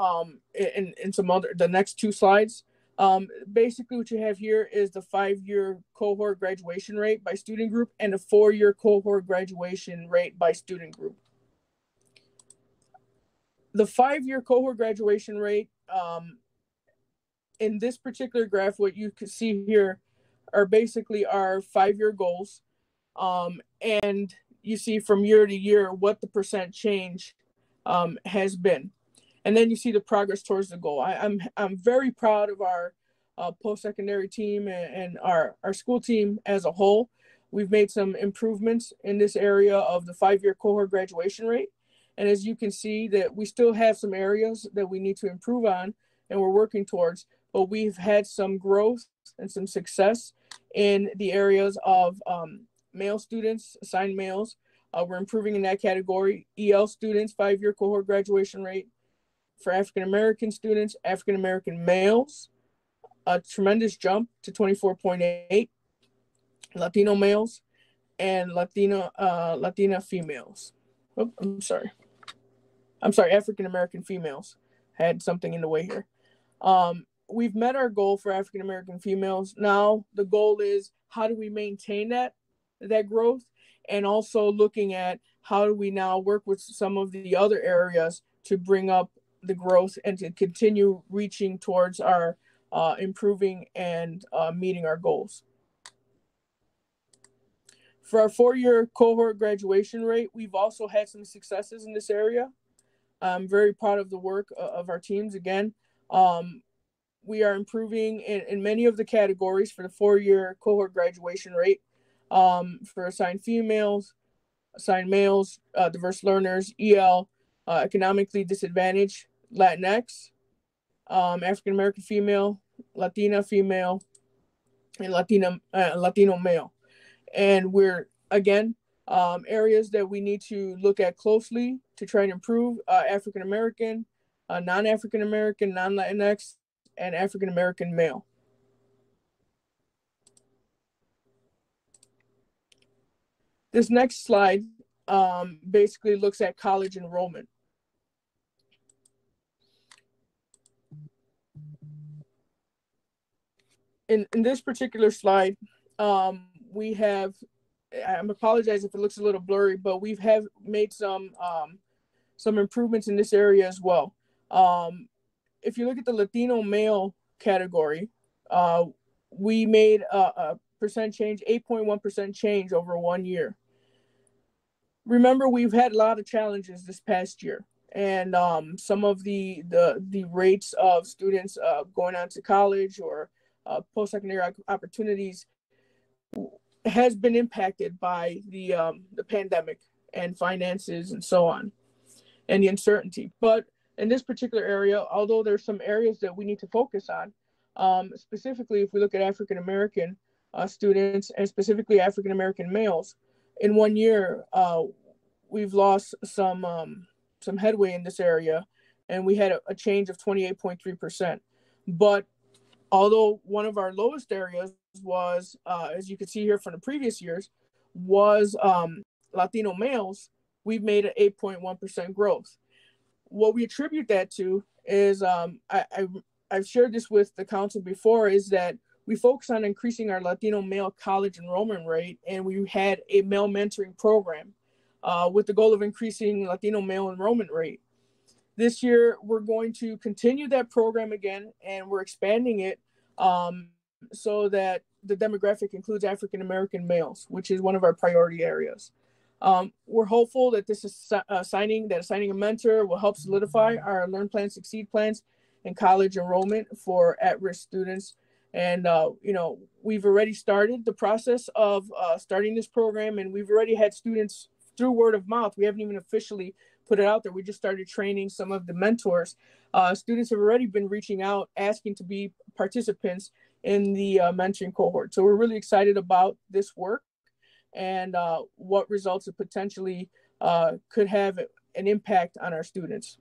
in the next two slides. Basically what you have here is the 5-year cohort graduation rate by student group and the 4-year cohort graduation rate by student group. The 5-year cohort graduation rate, in this particular graph, what you can see here are basically our 5-year goals. And you see from year to year what the percent change has been. And then you see the progress towards the goal. I'm very proud of our post-secondary team and our school team as a whole. We've made some improvements in this area of the 5-year cohort graduation rate. And as you can see, that we still have some areas that we need to improve on and we're working towards, but we've had some growth and some success in the areas of male students, assigned males. We're improving in that category. EL students, 5-year cohort graduation rate. for African American students, African American males, a tremendous jump to 24.8, Latino males, and Latina females. Oh, I'm sorry, African American females. Had something in the way here. We've met our goal for African American females. Now the goal is, how do we maintain that growth, and also looking at how do we now work with some of the other areas to bring up the growth and to continue reaching towards our improving and meeting our goals. For our 4-year cohort graduation rate, we've also had some successes in this area. I'm very proud of the work of our teams. Again, we are improving in many of the categories for the 4-year cohort graduation rate, for assigned females, assigned males, diverse learners, EL, economically disadvantaged, Latinx, African American female, Latina female, and Latino male. And we're, again, areas that we need to look at closely to try and improve: African American, non-African American, non-Latinx, and African American male. This next slide basically looks at college enrollment. In this particular slide, we have, I apologize if it looks a little blurry, but we have made some improvements in this area as well. If you look at the Latino male category, we made a percent change, 8.1% change over 1 year. Remember, we've had a lot of challenges this past year, and some of the rates of students going on to college or post-secondary opportunities has been impacted by the pandemic and finances and so on, and the uncertainty. But in this particular area, although there's some areas that we need to focus on, specifically if we look at African American students and specifically African American males, in 1 year we've lost some headway in this area, and we had a change of 28.3%. But although one of our lowest areas was, as you can see here from the previous years, was Latino males, we've made an 8.1% growth. What we attribute that to is, I've shared this with the council before, is that we focus on increasing our Latino male college enrollment rate, and we had a male mentoring program with the goal of increasing Latino male enrollment rate. This year, we're going to continue that program again, and we're expanding it so that the demographic includes African American males, which is one of our priority areas. We're hopeful that this is assigning a mentor will help solidify our Learn, Plan, Succeed plans and college enrollment for at-risk students. And, we've already started the process of starting this program, and we've already had students through word of mouth. We haven't even officially put it out there. We just started training some of the mentors. Students have already been reaching out, asking to be participants in the mentoring cohort. So we're really excited about this work and what results it potentially could have an impact on our students.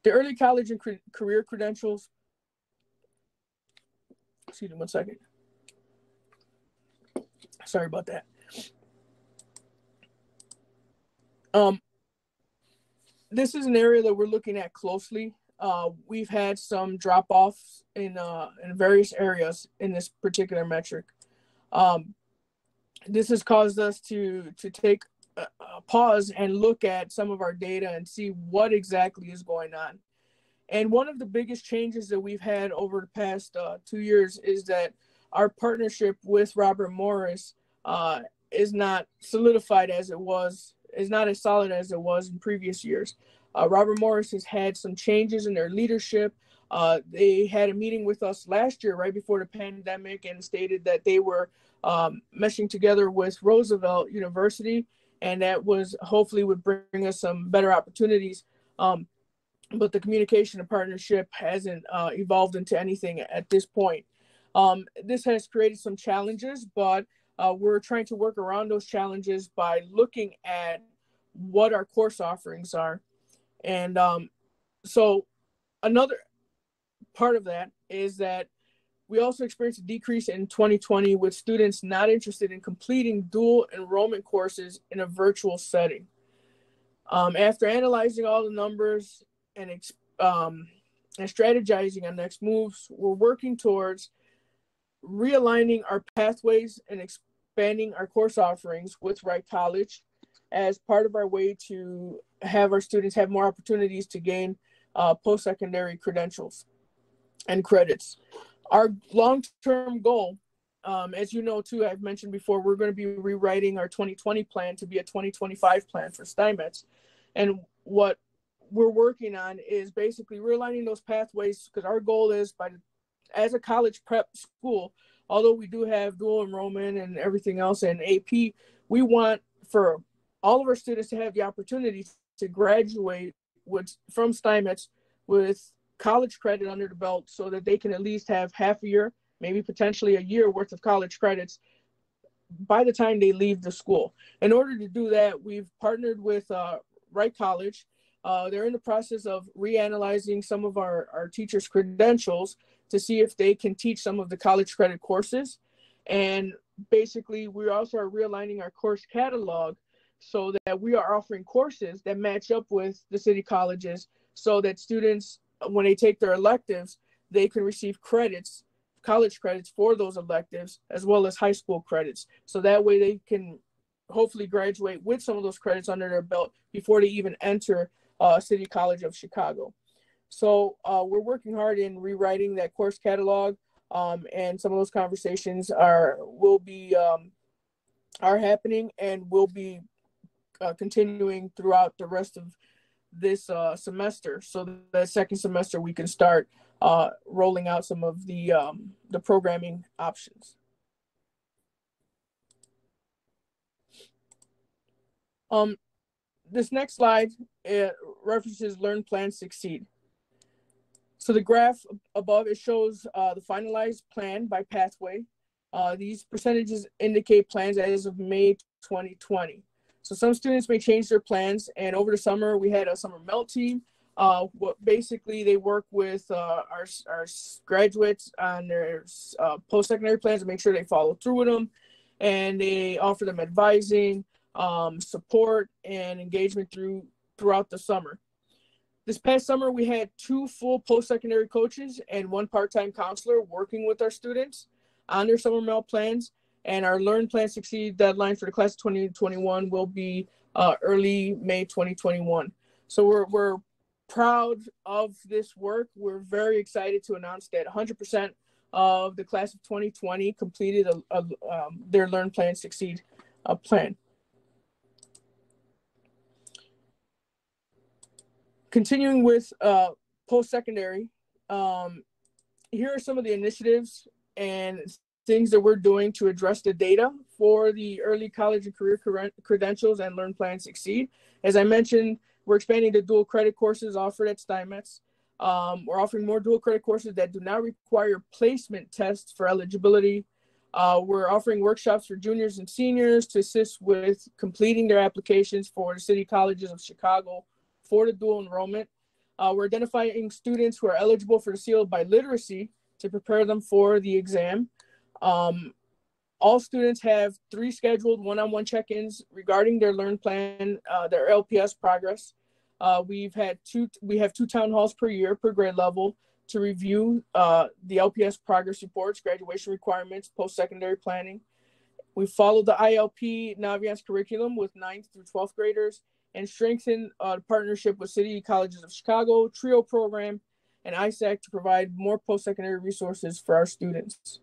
The early college and career credentials, excuse me 1 second. Sorry about that. This is an area that we're looking at closely. We've had some drop-offs in various areas in this particular metric. This has caused us to take a pause and look at some of our data and see what exactly is going on. And one of the biggest changes that we've had over the past 2 years is that our partnership with Robert Morris is not solidified as it was, is not as solid as it was in previous years. Robert Morris has had some changes in their leadership. They had a meeting with us last year, right before the pandemic, and stated that they were meshing together with Roosevelt University, and that was hopefully would bring us some better opportunities. But the communication and partnership hasn't evolved into anything at this point. This has created some challenges, but we're trying to work around those challenges by looking at what our course offerings are. And so another part of that is that we also experienced a decrease in 2020 with students not interested in completing dual enrollment courses in a virtual setting. After analyzing all the numbers and strategizing on next moves, we're working towards realigning our pathways and expanding our course offerings with Wright College as part of our way to have our students have more opportunities to gain post-secondary credentials and credits. Our long-term goal, as you know too, I've mentioned before, we're going to be rewriting our 2020 plan to be a 2025 plan for Steinmetz. And what we're working on is basically realigning those pathways, because our goal is, as a college prep school, although we do have dual enrollment and everything else and AP, we want for all of our students to have the opportunity to graduate from Steinmetz with college credit under the belt, so that they can at least have half a year, maybe potentially a year worth of college credits by the time they leave the school. In order to do that, we've partnered with Wright College. They're in the process of reanalyzing some of our teachers' credentials to see if they can teach some of the college credit courses. And basically, we also are realigning our course catalog so that we are offering courses that match up with the city colleges, so that students, when they take their electives, they can receive credits, college credits for those electives, as well as high school credits. So that way they can hopefully graduate with some of those credits under their belt before they even enter City College of Chicago. So we're working hard in rewriting that course catalog, and some of those conversations are happening and will be continuing throughout the rest of this semester, so that second semester we can start rolling out some of the programming options. This next slide references Learn, Plan, Succeed. So the graph above, it shows the finalized plan by pathway. These percentages indicate plans as of May 2020. So some students may change their plans, and over the summer we had a summer melt team. Basically they work with our graduates on their post-secondary plans to make sure they follow through with them, and they offer them advising, support, and engagement throughout the summer. This past summer we had 2 full post-secondary coaches and 1 part-time counselor working with our students on their summer melt plans. And our Learn, Plan, Succeed deadline for the class of 2021 will be early May 2021. So we're proud of this work. We're very excited to announce that 100% of the class of 2020 completed their Learn, Plan, Succeed plan. Continuing with post-secondary, here are some of the initiatives and things that we're doing to address the data for the early college and career credentials and Learn, Plan, Succeed. As I mentioned, we're expanding the dual credit courses offered at Steinmetz. We're offering more dual credit courses that do not require placement tests for eligibility. We're offering workshops for juniors and seniors to assist with completing their applications for the city colleges of Chicago for the dual enrollment. We're identifying students who are eligible for the seal of biliteracy to prepare them for the exam. All students have 3 scheduled one-on-one check-ins regarding their Learn Plan, their LPS progress. We have 2 town halls per year per grade level to review the LPS progress reports, graduation requirements, post-secondary planning. We follow the ILP Naviance curriculum with 9th through 12th graders and strengthen partnership with City Colleges of Chicago, TRIO program, and ISAC to provide more post-secondary resources for our students.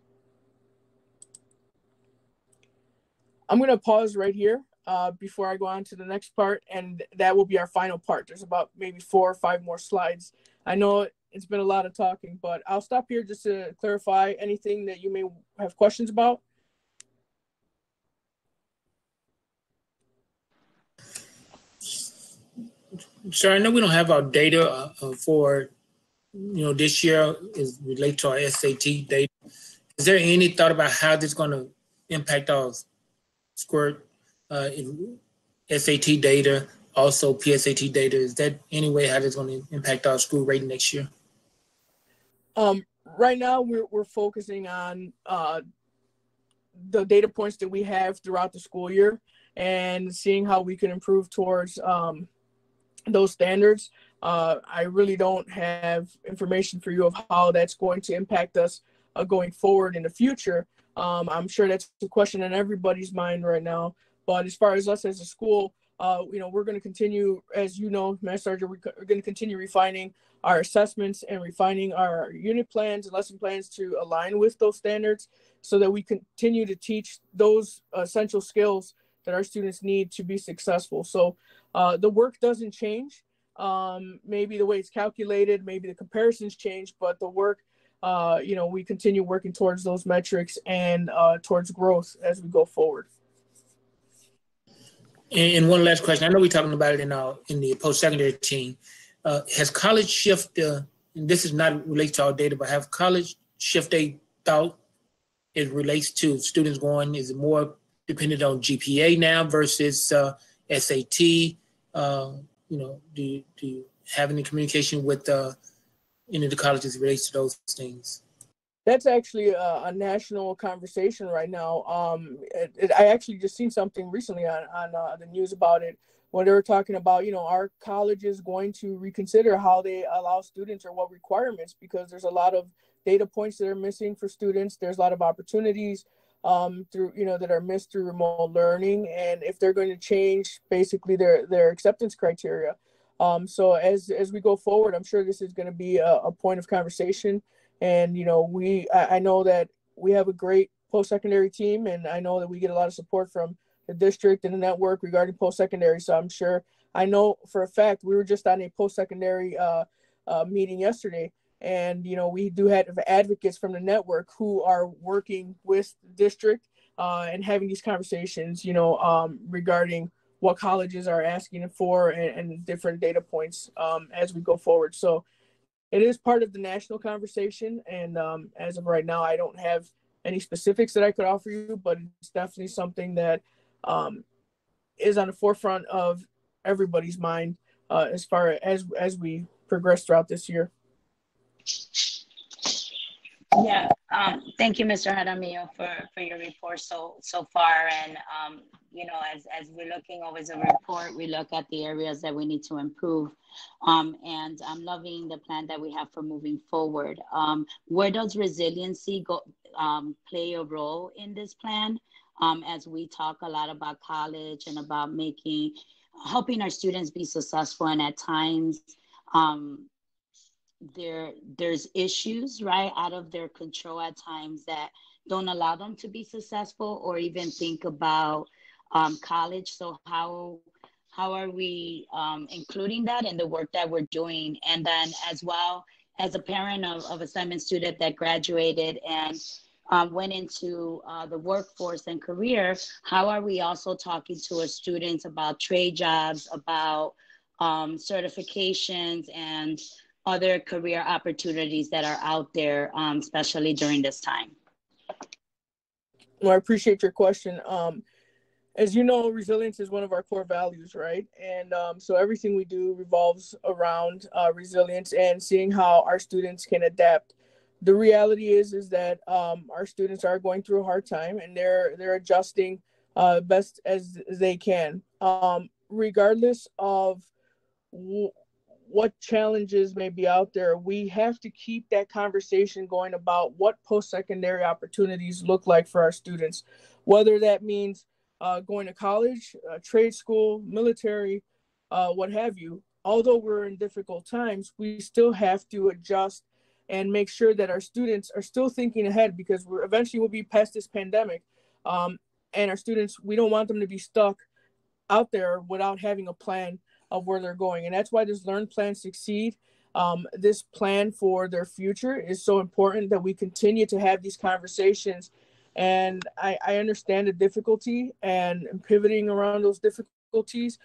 I'm going to pause right here before I go on to the next part, and that will be our final part. There's about maybe 4 or 5 more slides. I know it's been a lot of talking, but I'll stop here just to clarify anything that you may have questions about. Sir, I know we don't have our data for, this year is related to our SAT data. Is there any thought about how this is going to impact our SAT data also PSAT data. Is that any way how that's going to impact our school rating next year? Right now, we're focusing on the data points that we have throughout the school year and seeing how we can improve towards those standards. I really don't have information for you of how that's going to impact us going forward in the future. I'm sure that's a question in everybody's mind right now. But as far as us as a school, we're going to continue, as you know, Master Sergeant, we're going to continue refining our assessments and refining our unit plans and lesson plans to align with those standards so that we continue to teach those essential skills that our students need to be successful. So the work doesn't change. Maybe the way it's calculated, maybe the comparisons change, but the work, we continue working towards those metrics and towards growth as we go forward. And one last question. I know we're talking about it in the post-secondary team. Has college shift, and this is not related to our data, but have college shift a thought it relates to students going, is it more dependent on GPA now versus SAT? Do you have any communication with any of the colleges relates to those things? That's actually a national conversation right now. I actually just seen something recently on the news about it when they were talking about, our college is going to reconsider how they allow students or what requirements, because there's a lot of data points that are missing for students. There's a lot of opportunities through, that are missed through remote learning. And if they're going to change basically their acceptance criteria. So as we go forward, I'm sure this is going to be a point of conversation. And, I know that we have a great post-secondary team, and I know that we get a lot of support from the district and the network regarding post-secondary. So I know for a fact, we were just on a post-secondary meeting yesterday. And, we do have advocates from the network who are working with the district and having these conversations, regarding what colleges are asking for and different data points as we go forward. So it is part of the national conversation. And as of right now, I don't have any specifics that I could offer you, but it's definitely something that is on the forefront of everybody's mind as far as we progress throughout this year. Yeah, thank you, Mr. Jaramillo, for your report so far. And, as we're looking over the report, we look at the areas that we need to improve. And I'm loving the plan that we have for moving forward. Where does resiliency play a role in this plan? As we talk a lot about college and about helping our students be successful, and at times, there's issues right out of their control at times that don't allow them to be successful or even think about college. So how are we including that in the work that we're doing? And then as well, as a parent of a Steinmetz student that graduated and went into the workforce and career, how are we also talking to our students about trade jobs, about certifications and other career opportunities that are out there, especially during this time? Well, I appreciate your question. As you know, resilience is one of our core values, right? And so everything we do revolves around resilience and seeing how our students can adapt. The reality is that our students are going through a hard time, and they're adjusting best as they can, regardless of what challenges may be out there. We have to keep that conversation going about what post-secondary opportunities look like for our students, whether that means going to college, trade school, military, what have you. Although we're in difficult times, we still have to adjust and make sure that our students are still thinking ahead, because we'll be past this pandemic. And our students, we don't want them to be stuck out there without having a plan of where they're going. And that's why this Learn, Plan, Succeed, this plan for their future is so important, that we continue to have these conversations. And I understand the difficulty and pivoting around those difficulties,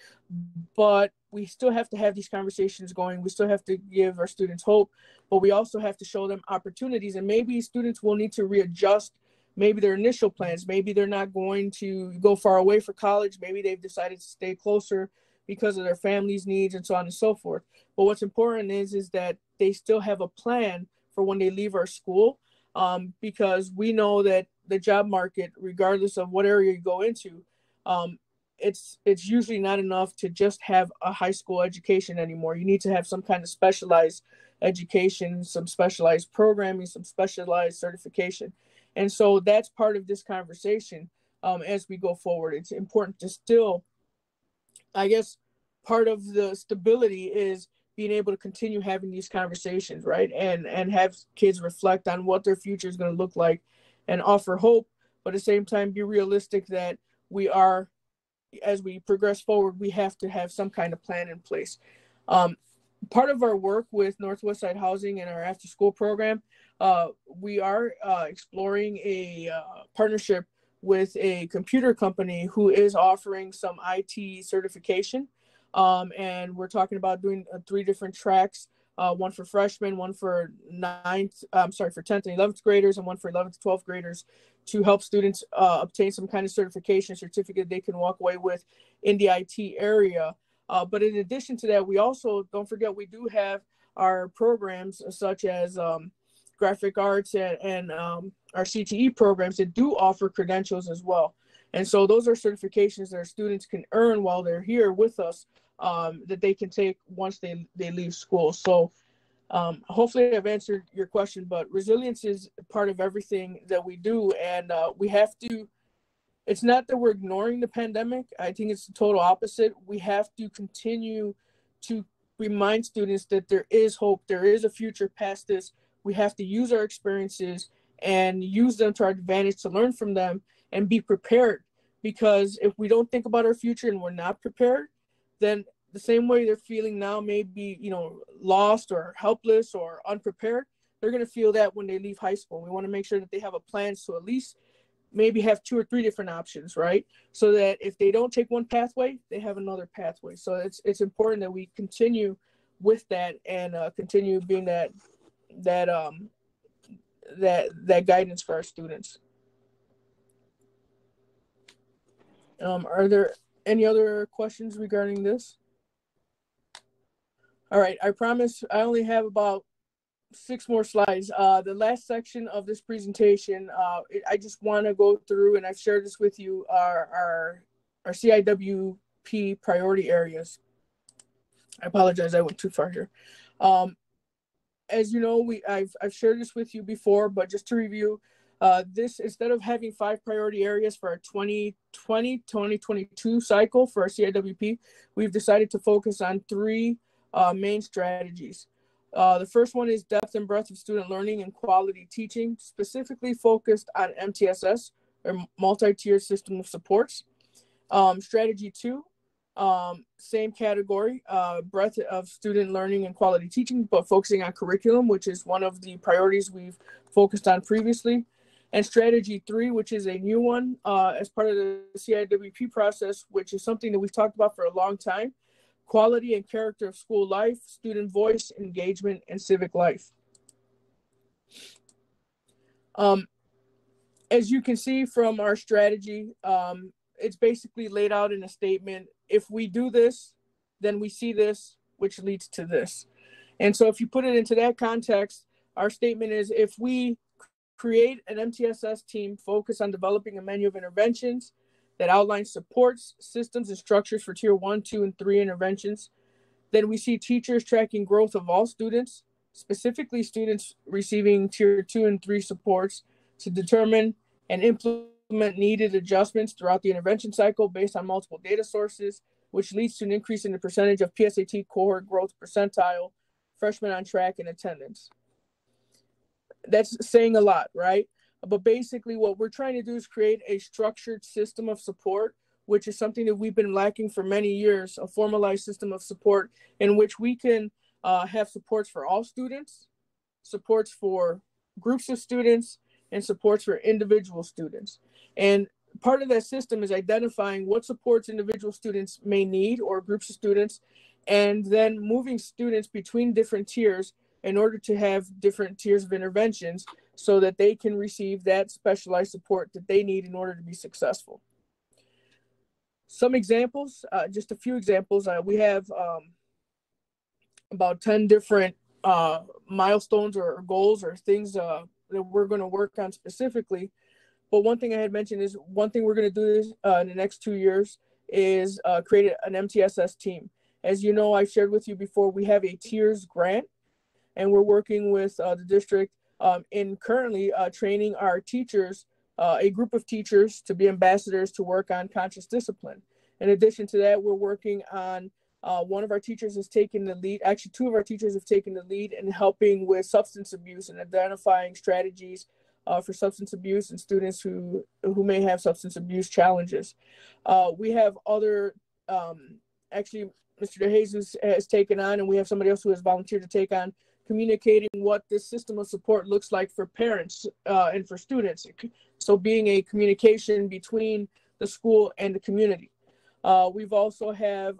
but we still have to have these conversations going. We still have to give our students hope, but we also have to show them opportunities. And maybe students will need to readjust maybe their initial plans. Maybe they're not going to go far away for college. Maybe they've decided to stay closer because of their family's needs and so on and so forth. But what's important is that they still have a plan for when they leave our school, because we know that the job market, regardless of what area you go into, it's usually not enough to just have a high school education anymore. You need to have some kind of specialized education, some specialized programming, some specialized certification. And so that's part of this conversation as we go forward. It's important to still, I guess, part of the stability is being able to continue having these conversations, right? And have kids reflect on what their future is going to look like and offer hope, but at the same time, be realistic that we are, as we progress forward, we have to have some kind of plan in place. Part of our work with Northwest Side Housing and our after school program, we are exploring a partnership with a computer company who is offering some IT certification. And we're talking about doing 3 different tracks, one for freshmen, one for 10th and 11th graders, and one for 11th to 12th graders, to help students obtain some kind of certification certificate they can walk away with in the IT area. But in addition to that, we also, don't forget, we do have our programs such as graphic arts and our CTE programs that do offer credentials as well. And so those are certifications that our students can earn while they're here with us, that they can take once they leave school. So hopefully I've answered your question, but resilience is part of everything that we do. And we have to, it's not that we're ignoring the pandemic. I think it's the total opposite. We have to continue to remind students that there is hope. There is a future past this. We have to use our experiences and use them to our advantage to learn from them and be prepared. Because if we don't think about our future and we're not prepared, then the same way they're feeling now, maybe, lost or helpless or unprepared, they're going to feel that when they leave high school. We want to make sure that they have a plan to at least maybe have 2 or 3 different options, right? So that if they don't take one pathway, they have another pathway. So it's important that we continue with that and continue being that guidance for our students. Are there any other questions regarding this? All right, I promise I only have about 6 more slides. The last section of this presentation, I just want to go through, and I've shared this with you, our CIWP priority areas. I apologize, I went too far here. As you know, I've shared this with you before, but just to review, this, instead of having 5 priority areas for our 2020-2022 cycle for our CIWP, we've decided to focus on 3 main strategies. The first one is depth and breadth of student learning and quality teaching, specifically focused on MTSS, or multi-tier system of supports. Strategy 2, same category, breadth of student learning and quality teaching, but focusing on curriculum, which is one of the priorities we've focused on previously. And strategy 3, which is a new one as part of the CIWP process, which is something that we've talked about for a long time: quality and character of school life, student voice, engagement, and civic life. As you can see from our strategy, it's basically laid out in a statement. If we do this, then we see this, which leads to this. And so if you put it into that context, our statement is, if we create an MTSS team focused on developing a menu of interventions that outlines supports, systems, and structures for tier 1, 2, and 3 interventions, then we see teachers tracking growth of all students, specifically students receiving tier 2 and 3 supports, to determine and implement needed adjustments throughout the intervention cycle based on multiple data sources, which leads to an increase in the percentage of PSAT cohort growth percentile, freshmen on track, and attendance. That's saying a lot, right? But basically what we're trying to do is create a structured system of support, which is something that we've been lacking for many years, a formalized system of support in which we can have supports for all students, supports for groups of students, and supports for individual students. And part of that system is identifying what supports individual students may need, or groups of students, and then moving students between different tiers in order to have different tiers of interventions so that they can receive that specialized support that they need in order to be successful. Some examples, just a few examples. We have about 10 different milestones or goals or things that we're going to work on specifically. But one thing I had mentioned is one thing we're going to do is, in the next 2 years is create an MTSS team. As you know, I shared with you before, we have a tiers grant, and we're working with the district in currently training our teachers, a group of teachers to be ambassadors to work on conscious discipline. In addition to that, we're working on one of our teachers has taken the lead. Actually, two of our teachers have taken the lead in helping with substance abuse and identifying strategies for substance abuse and students who may have substance abuse challenges. We have other, actually, Mr. DeJesus has taken on, and we have somebody else who has volunteered to take on communicating what this system of support looks like for parents and for students. So being a communication between the school and the community. We've also have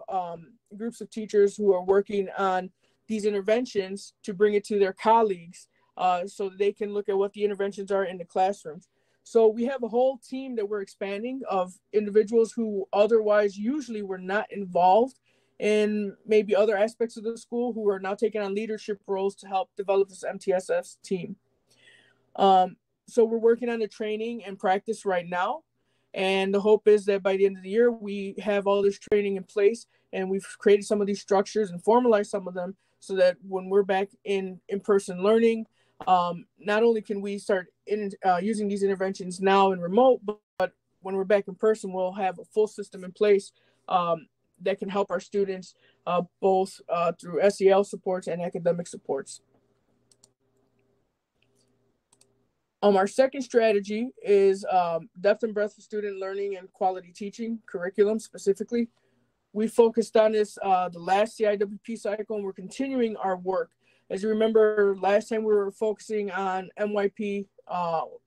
groups of teachers who are working on these interventions to bring it to their colleagues so that they can look at what the interventions are in the classrooms. So we have a whole team that we're expanding of individuals who otherwise usually were not involved in maybe other aspects of the school, who are now taking on leadership roles to help develop this MTSS team. So we're working on the training and practice right now. And the hope is that by the end of the year, we have all this training in place, and we've created some of these structures and formalized some of them so that when we're back in in-person learning, not only can we start using these interventions now in remote, but when we're back in person, we'll have a full system in place that can help our students both through SEL supports and academic supports. Our second strategy is depth and breadth of student learning and quality teaching curriculum specifically. We focused on this the last CIWP cycle, and we're continuing our work. As you remember, last time we were focusing on MYP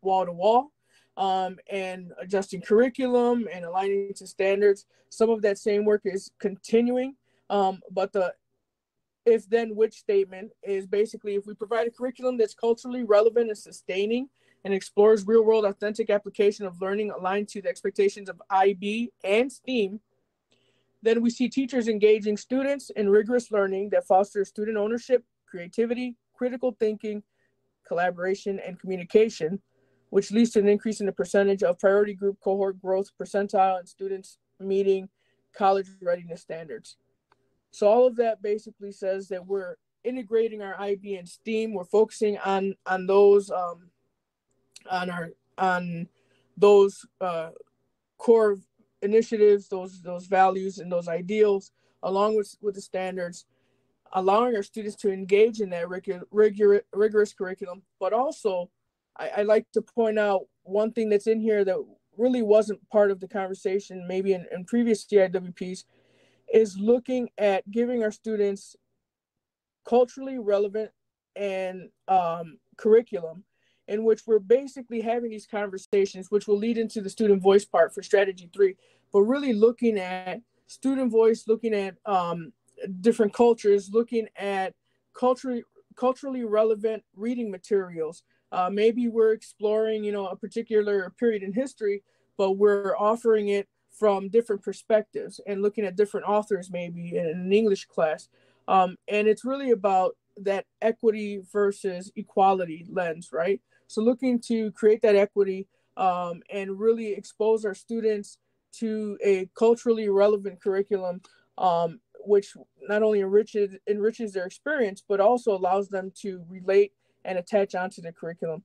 wall-to-wall and adjusting curriculum and aligning to standards. Some of that same work is continuing, but the if then which statement is basically, if we provide a curriculum that's culturally relevant and sustaining and explores real-world authentic application of learning aligned to the expectations of IB and STEAM, then we see teachers engaging students in rigorous learning that fosters student ownership, creativity, critical thinking, collaboration, and communication, which leads to an increase in the percentage of priority group cohort growth percentile and students meeting college readiness standards. So all of that basically says that we're integrating our IB and STEAM. We're focusing on those core initiatives, those values and those ideals, along with the standards, allowing our students to engage in that rigorous curriculum. But also, I like to point out one thing that's in here that really wasn't part of the conversation, maybe in previous CIWPs, is looking at giving our students culturally relevant and curriculum in which we're basically having these conversations, which will lead into the student voice part for strategy 3, but really looking at student voice, looking at different cultures, looking at culturally relevant reading materials. Maybe we're exploring, a particular period in history, but we're offering it from different perspectives and looking at different authors, maybe in an English class. And it's really about that equity versus equality lens, right? So looking to create that equity and really expose our students to a culturally relevant curriculum, which not only enriches their experience, but also allows them to relate and attach onto the curriculum.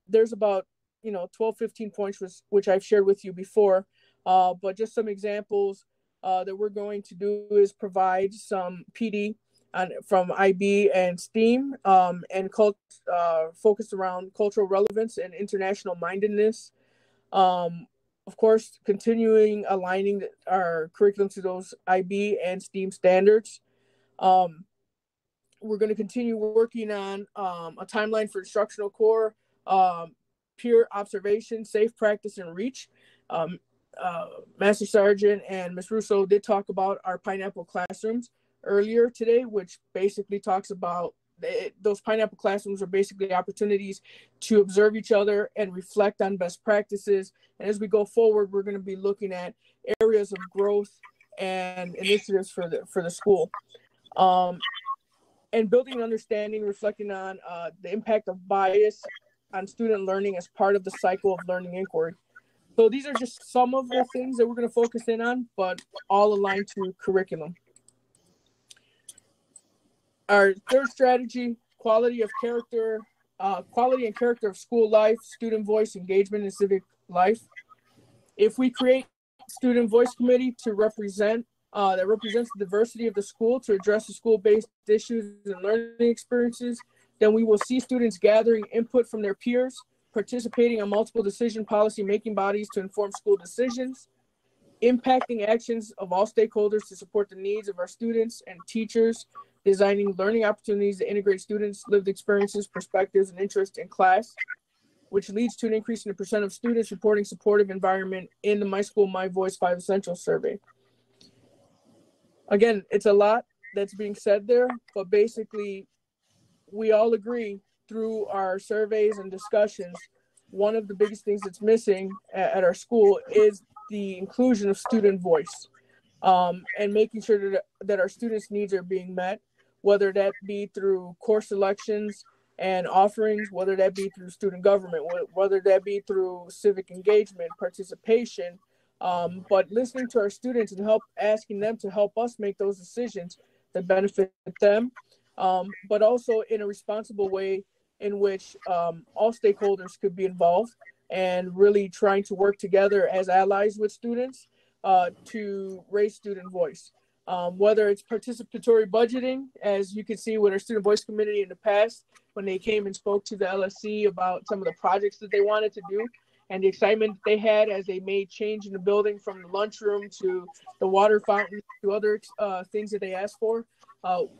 There's about 12, 15 points which I've shared with you before, but just some examples that we're going to do is provide some PD from IB and STEAM and focused around cultural relevance and international mindedness. Of course, continuing aligning our curriculum to those IB and STEAM standards. We're going to continue working on a timeline for instructional core, peer observation, safe practice, and reach. Master Sergeant and Ms. Russo did talk about our Pineapple Classrooms earlier today, which basically talks about those pineapple classrooms are basically opportunities to observe each other and reflect on best practices. And as we go forward, we're going to be looking at areas of growth and initiatives for the school. And building understanding, reflecting on the impact of bias on student learning as part of the cycle of learning inquiry. So these are just some of the things that we're going to focus in on, but all aligned to curriculum. Our third strategy, quality and character of school life, student voice, engagement, and civic life. If we create student voice committee to represents the diversity of the school to address the school-based issues and learning experiences, then we will see students gathering input from their peers, participating in multiple decision policy-making bodies to inform school decisions, impacting actions of all stakeholders to support the needs of our students and teachers, designing learning opportunities to integrate students' lived experiences, perspectives, and interests in class, which leads to an increase in the percent of students reporting supportive environment in the My School, My Voice 5 Essentials survey. Again, it's a lot that's being said there, but basically we all agree through our surveys and discussions, one of the biggest things that's missing at our school is the inclusion of student voice, and making sure that our students' needs are being met, whether that be through course selections and offerings, whether that be through student government, whether that be through civic engagement, participation, but listening to our students and asking them to help us make those decisions that benefit them, but also in a responsible way in which all stakeholders could be involved and really trying to work together as allies with students to raise student voice. Whether it's participatory budgeting, as you can see with our student voice committee in the past, when they came and spoke to the LSC about some of the projects that they wanted to do and the excitement they had as they made change in the building from the lunchroom to the water fountain to other things that they asked for,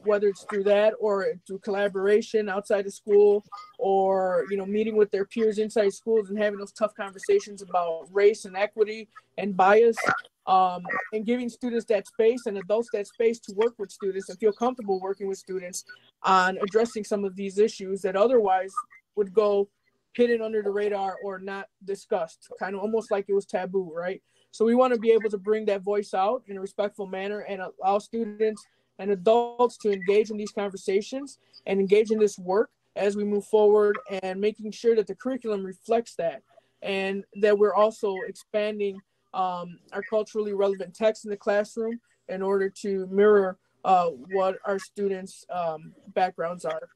whether it's through that or through collaboration outside of school, or meeting with their peers inside schools and having those tough conversations about race and equity and bias, and giving students that space and adults that space to work with students and feel comfortable working with students on addressing some of these issues that otherwise would go hidden under the radar or not discussed, kind of almost like it was taboo, right? So we want to be able to bring that voice out in a respectful manner and allow students and adults to engage in these conversations and engage in this work as we move forward, and making sure that the curriculum reflects that, and that we're also expanding our culturally relevant text in the classroom in order to mirror what our students' backgrounds are,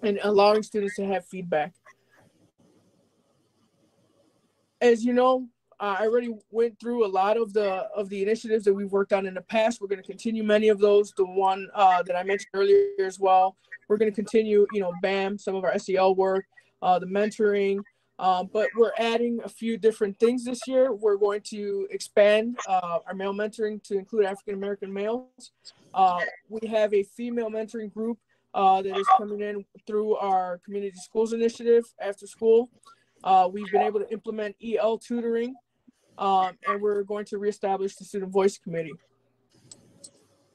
and allowing students to have feedback. As you know, I already went through a lot of the initiatives that we've worked on in the past. We're going to continue many of those. The one that I mentioned earlier as well. We're going to continue, BAM, some of our SEL work, the mentoring, but we're adding a few different things this year. We're going to expand our male mentoring to include African-American males. We have a female mentoring group that is coming in through our community schools initiative after school. We've been able to implement EL tutoring, and we're going to reestablish the Student Voice Committee.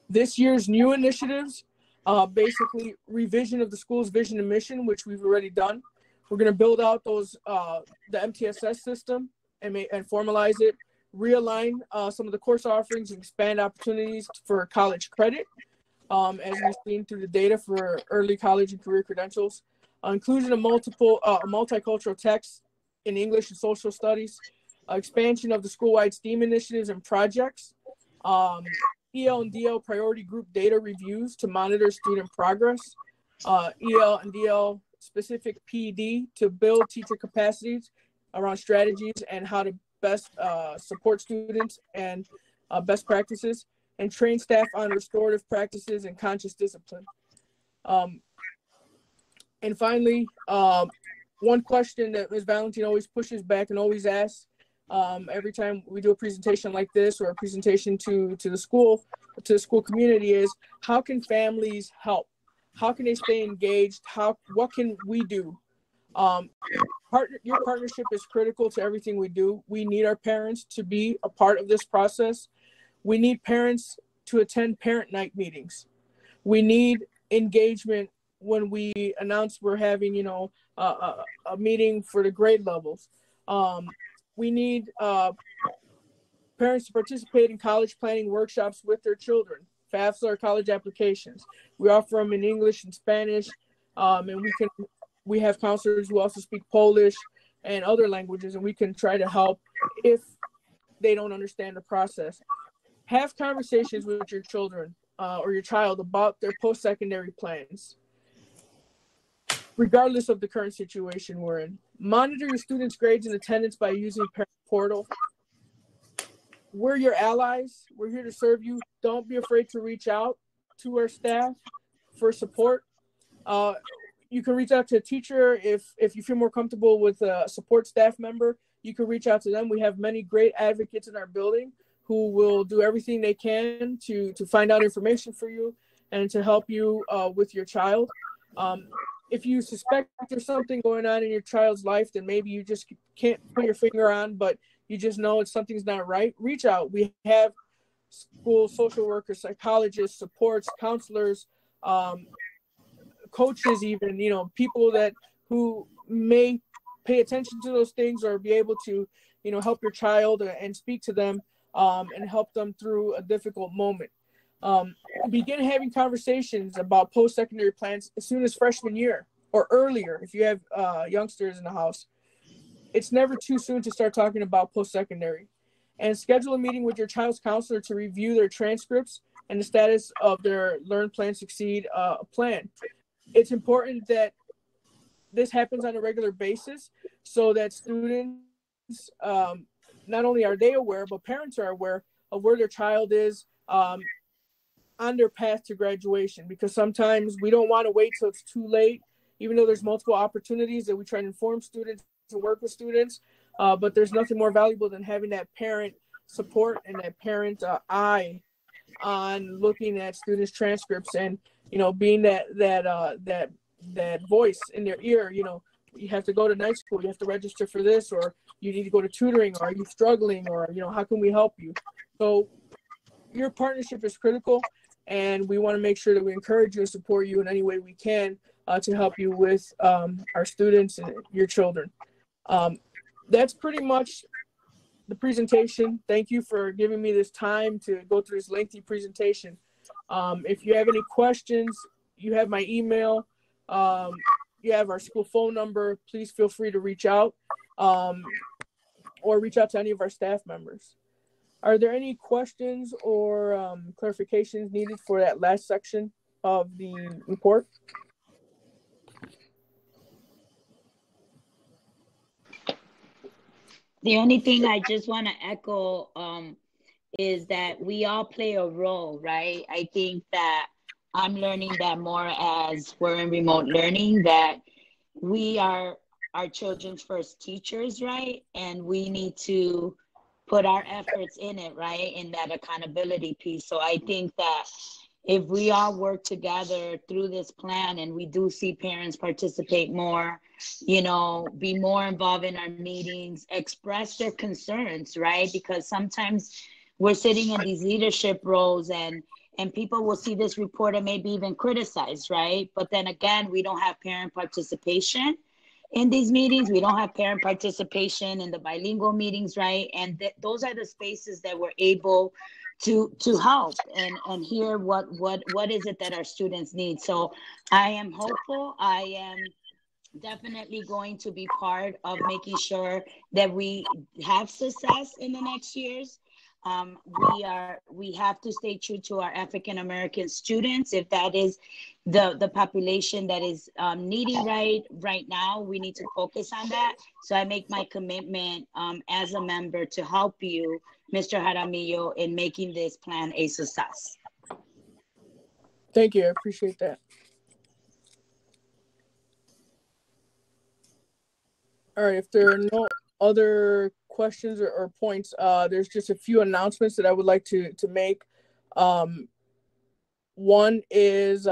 This year's new initiatives, basically revision of the school's vision and mission, which we've already done. We're going to build out those the MTSS system and formalize it, realign some of the course offerings, and expand opportunities for college credit, as we've seen through the data for early college and career credentials. Inclusion of multicultural texts in English and social studies, expansion of the school-wide STEAM initiatives and projects, EL and DL priority group data reviews to monitor student progress, EL and DL specific PD to build teacher capacities around strategies and how to best support students and best practices, and train staff on restorative practices and conscious discipline. And finally, one question that Ms. Valentin always pushes back and always asks every time we do a presentation like this or a presentation to the school community is, how can families help? How can they stay engaged? What can we do? Your partnership is critical to everything we do. We need our parents to be a part of this process. We need parents to attend parent night meetings. We need engagement when we announced we're having, you know, a meeting for the grade levels. We need parents to participate in college planning workshops with their children, FAFSA or college applications. We offer them in English and Spanish, and we have counselors who also speak Polish and other languages, and we can try to help if they don't understand the process. Have conversations with your children or your child about their post-secondary plans, regardless of the current situation we're in. Monitor your students' grades and attendance by using Parent Portal. We're your allies. We're here to serve you. Don't be afraid to reach out to our staff for support. You can reach out to a teacher if you feel more comfortable with a support staff member. You can reach out to them. We have many great advocates in our building who will do everything they can to find out information for you and to help you with your child. If you suspect there's something going on in your child's life that maybe you just can't put your finger on, but you just know something's not right, reach out. We have school social workers, psychologists, supports, counselors, coaches, even, you know, people who may pay attention to those things or be able to, you know, help your child and speak to them and help them through a difficult moment. Begin having conversations about post-secondary plans as soon as freshman year or earlier if you have youngsters in the house. It's never too soon to start talking about post-secondary. And schedule a meeting with your child's counselor to review their transcripts and the status of their Learn, Plan, Succeed plan. It's important that this happens on a regular basis so that students, not only are they aware, but parents are aware of where their child is on their path to graduation, because sometimes we don't want to wait till it's too late, even though there's multiple opportunities that we try to inform students to work with students, but there's nothing more valuable than having that parent support and that parent eye on looking at students' transcripts and, you know, being that voice in their ear. You know, you have to go to night school, you have to register for this, or you need to go to tutoring, or are you struggling, or, you know, how can we help you? So your partnership is critical, and we want to make sure that we encourage you and support you in any way we can to help you with our students and your children. That's pretty much the presentation. Thank you for giving me this time to go through this lengthy presentation. If you have any questions, you have my email, you have our school phone number. Please feel free to reach out or reach out to any of our staff members. Are there any questions or clarifications needed for that last section of the report? The only thing I just want to echo is that we all play a role, right? I think that I'm learning that more as we're in remote learning, that we are our children's first teachers, right? And we need to put our efforts in it, right? In that accountability piece. So I think that if we all work together through this plan and we do see parents participate more, you know, be more involved in our meetings, express their concerns, right? Because sometimes we're sitting in these leadership roles and people will see this report and maybe even criticize, right? But then again, we don't have parent participation in these meetings. We don't have parent participation in the bilingual meetings, right? And those are the spaces that we're able to help and hear what is it that our students need. So I am hopeful. I am definitely going to be part of making sure that we have success in the next years. We have to stay true to our African American students. If that is the population that is needing right now, we need to focus on that. So I make my commitment as a member to help you, Mr. Jaramillo, in making this plan a success. Thank you. I appreciate that. All right. If there are no other questions or points, there's just a few announcements that I would like to make. One is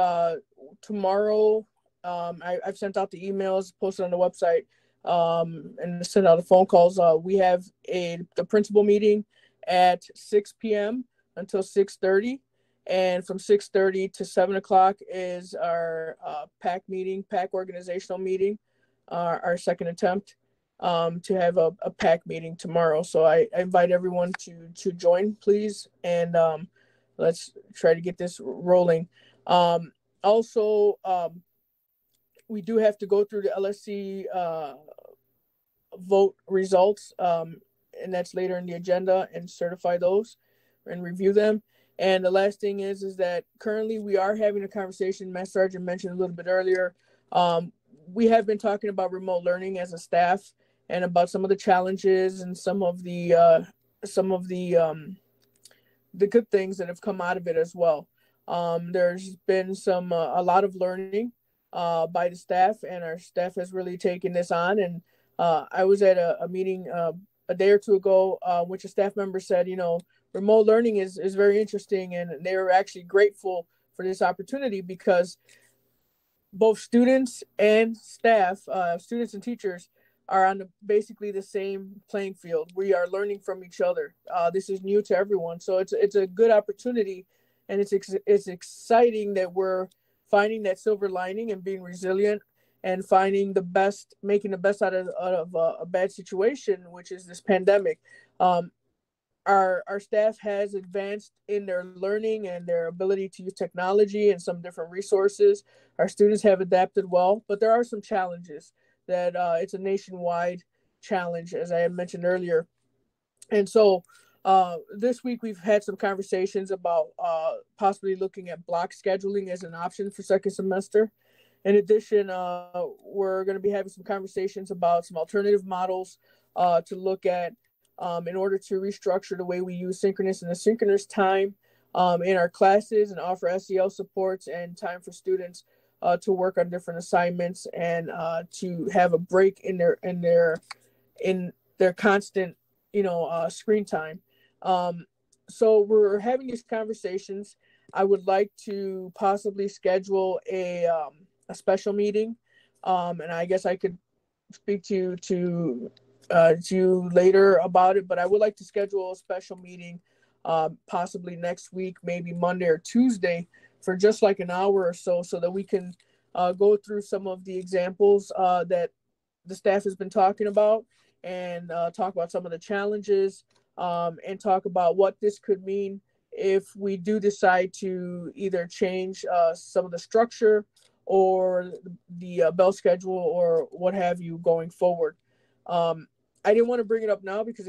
tomorrow, I've sent out the emails, posted on the website, and sent out the phone calls. We have the principal meeting at 6 p.m. until 6:30, And from 6:30 to 7 o'clock is our PAC meeting, PAC organizational meeting, our second attempt to have a PAC meeting tomorrow. So I invite everyone to join, please. And let's try to get this rolling. Also, we do have to go through the LSC vote results, and that's later in the agenda, and certify those and review them. And the last thing is that currently we are having a conversation, Master Sergeant mentioned a little bit earlier. We have been talking about remote learning as a staff and about some of the challenges and some of the good things that have come out of it as well. There's been a lot of learning by the staff, and our staff has really taken this on. And I was at a meeting a day or two ago, which a staff member said, remote learning is very interesting, and they were actually grateful for this opportunity because both students and staff, students and teachers, are on basically the same playing field. We are learning from each other. This is new to everyone, so it's a good opportunity, and it's exciting that we're finding that silver lining and being resilient and making the best out of a bad situation, which is this pandemic. Our staff has advanced in their learning and their ability to use technology and some different resources. Our students have adapted well, but there are some challenges that it's a nationwide challenge, as I had mentioned earlier. And so this week we've had some conversations about possibly looking at block scheduling as an option for second semester. In addition, we're going to be having some conversations about some alternative models to look at in order to restructure the way we use synchronous and asynchronous time in our classes and offer SEL supports and time for students to work on different assignments and to have a break in their constant, screen time. So we're having these conversations. I would like to possibly schedule a special meeting, and I guess I could speak to you later about it, but I would like to schedule a special meeting possibly next week, maybe Monday or Tuesday, for just like an hour or so that we can go through some of the examples that the staff has been talking about, and talk about some of the challenges, and talk about what this could mean if we do decide to either change some of the structure or the bell schedule or what have you going forward. I didn't want to bring it up now because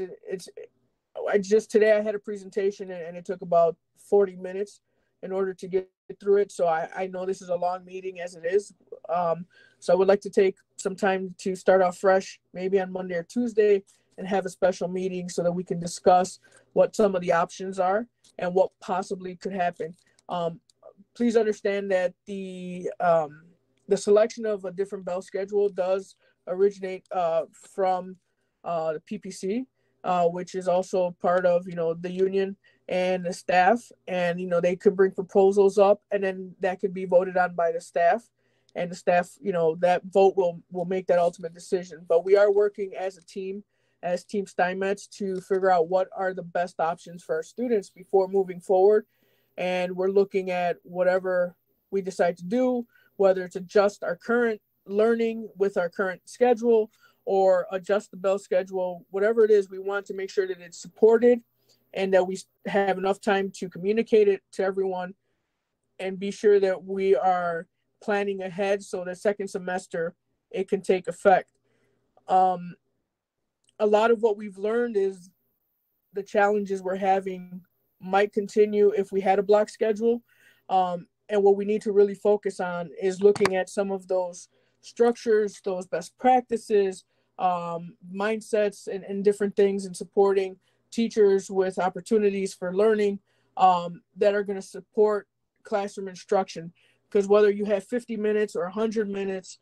today I had a presentation and it took about 40 minutes in order to get through it. So I know this is a long meeting as it is. So I would like to take some time to start off fresh, maybe on Monday or Tuesday, and have a special meeting so that we can discuss what some of the options are and what possibly could happen. Please understand that the selection of a different bell schedule does originate from the PPC, which is also part of the union and the staff, and they could bring proposals up, and then that could be voted on by the staff, and the staff, that vote will make that ultimate decision. But we are working as a team, as Team Steinmetz, to figure out what are the best options for our students before moving forward. And we're looking at whatever we decide to do, whether it's adjust our current learning with our current schedule or adjust the bell schedule, whatever it is, we want to make sure that it's supported and that we have enough time to communicate it to everyone and be sure that we are planning ahead so that second semester it can take effect. A lot of what we've learned is the challenges we're having might continue if we had a block schedule. And what we need to really focus on is looking at some of those structures, those best practices, mindsets, and different things, and supporting teachers with opportunities for learning that are going to support classroom instruction. Because whether you have 50 minutes or 100 minutes,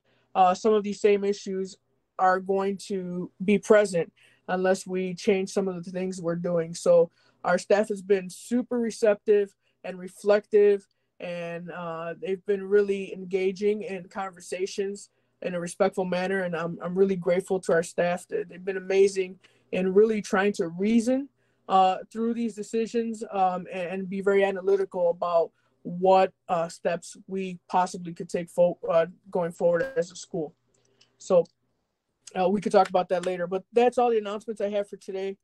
some of these same issues are going to be present unless we change some of the things we're doing. So our staff has been super receptive and reflective, and they've been really engaging in conversations in a respectful manner. And I'm really grateful to our staff. They've been amazing in really trying to reason through these decisions and be very analytical about what steps we possibly could take going forward as a school. So we could talk about that later, but that's all the announcements I have for today.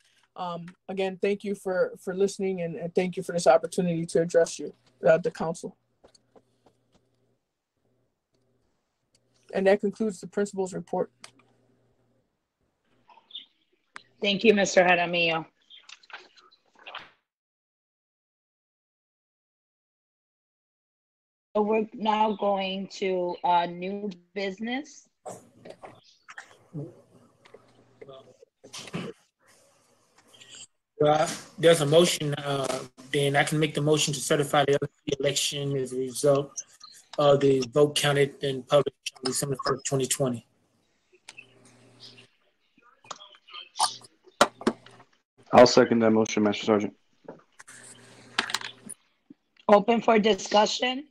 Again, thank you for listening, and thank you for this opportunity to address you, the council. And that concludes the principal's report. Thank you, Mr. Jaramillo. So we're now going to new business. There's a motion, then I can make the motion to certify the election as a result of the vote counted and published on December 1st, 2020. I'll second that motion, Master Sergeant. Open for discussion.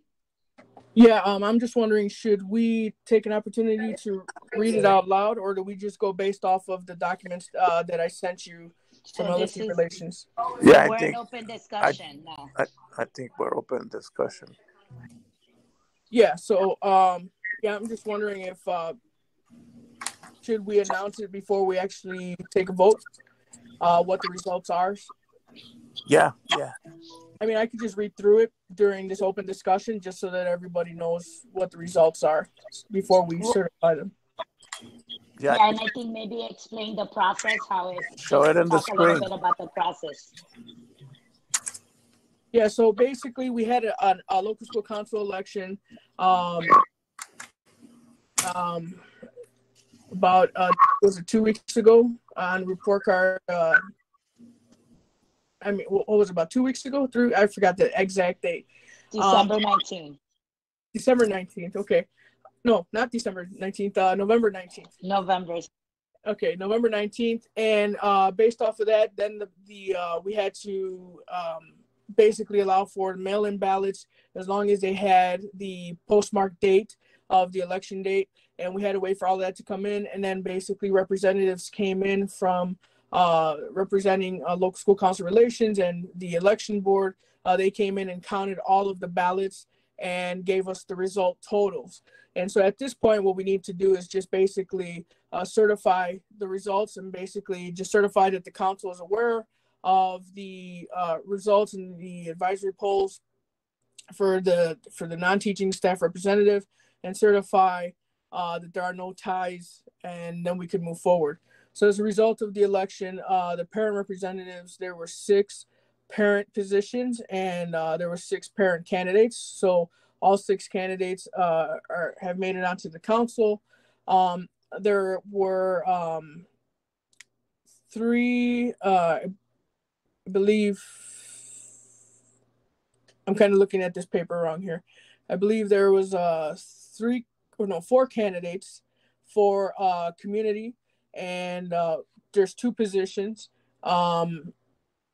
Yeah, I'm just wondering, should we take an opportunity to read it out loud, or do we just go based off of the documents that I sent you from LSC Relations? Yeah, we're in open discussion now. I think we're open discussion. Yeah, so yeah, I'm just wondering if should we announce it before we actually take a vote, what the results are? Yeah. I mean, I could just read through it during this open discussion just so that everybody knows what the results are before we certify them. Yeah, and I think maybe explain the process, how it show it on the screen. A little bit about the process. Yeah, so basically we had a local school council election about was it 2 weeks ago on report card. I mean, what was it, about 2 weeks ago? I forgot the exact date. December 19th. December 19th. Okay. No, not December 19th. November 19th. November. Okay, November 19th. And based off of that, then we had to basically allow for mail-in ballots as long as they had the postmark date of the election date. And we had to wait for all that to come in. And then basically representatives came in from representing local school council relations and the election board. They came in and counted all of the ballots and gave us the result totals. And so at this point, what we need to do is just basically certify the results and basically just certify that the council is aware of the results in the advisory polls for the non-teaching staff representative, and certify that there are no ties, and then we could move forward. So as a result of the election, the parent representatives, there were 6 parent positions, and there were 6 parent candidates. So all 6 candidates have made it onto the council. There were 3, I believe, I'm kind of looking at this paper wrong here. I believe there was 4 candidates for community, and there's 2 positions.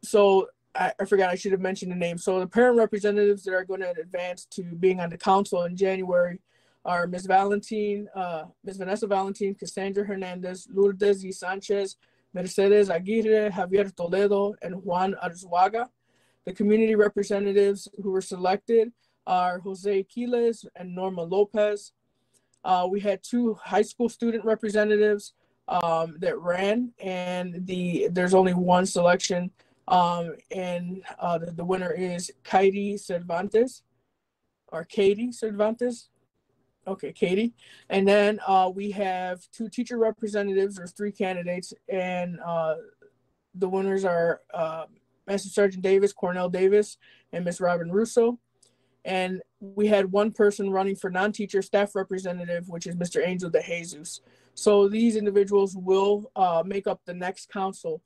So I forgot, I should have mentioned the name. So the parent representatives that are going to advance to being on the council in January are Ms. Vanessa Valentin, Cassandra Hernandez, Lourdes Y. Sanchez, Mercedes Aguirre, Javier Toledo, and Juan Arzuaga. The community representatives who were selected are Jose Quiles and Norma Lopez. We had 2 high school student representatives that ran, and there's only 1 selection, and the winner is Katie Cervantes. Okay, Katie. And then we have 2 teacher representatives. There's 3 candidates, and the winners are Master Sergeant Davis, Cornell Davis, and Miss Robin Russo. And we had 1 person running for non-teacher staff representative, which is Mr. Angel De Jesus. So these individuals will make up the next council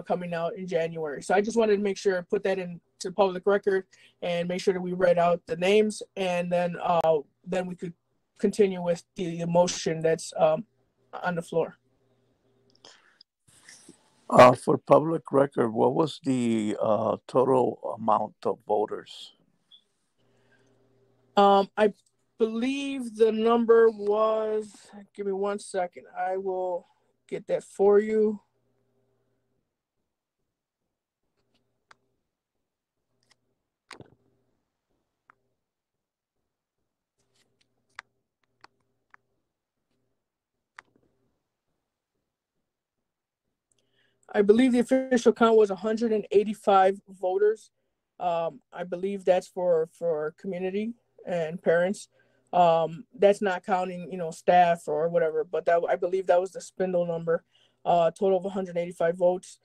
coming out in January. So I just wanted to make sure I put that into public record and make sure that we read out the names, and then we could continue with the motion that's on the floor. For public record, what was the total amount of voters? I believe the number was, give me 1 second. I will get that for you. I believe the official count was 185 voters. I believe that's for community and parents. That's not counting, staff or whatever, but I believe that was the spindle number. Total of 185 votes.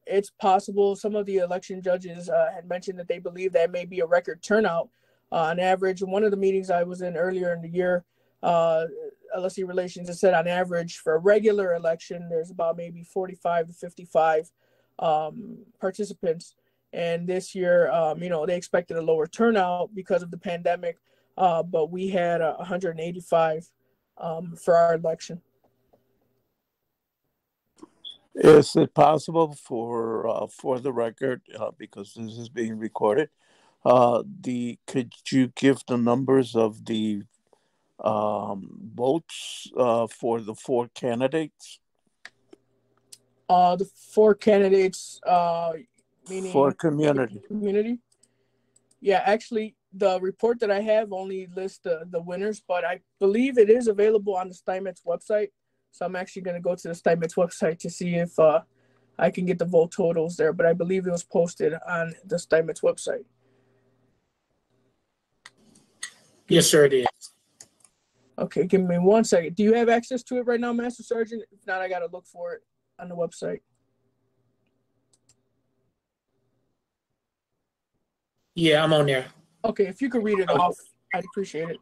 It's possible some of the election judges had mentioned that they believe that may be a record turnout. On average, in one of the meetings I was in earlier in the year, LSC Relations has said on average for a regular election, there's about maybe 45 to 55 participants. And this year, they expected a lower turnout because of the pandemic, but we had 185 for our election. Is it possible for the record, because this is being recorded, could you give the numbers of the votes for the 4 candidates? The 4 candidates, meaning for community. Community. Yeah, actually, the report that I have only lists the winners, but I believe it is available on the Steinmetz website. So I'm actually going to go to the Steinmetz website to see if I can get the vote totals there. But I believe it was posted on the Steinmetz website. Yes, sir, it is. Okay, give me 1 second. Do you have access to it right now, Master Sergeant? If not, I got to look for it on the website. Yeah, I'm on there. Okay, if you could read it off, I'd appreciate it.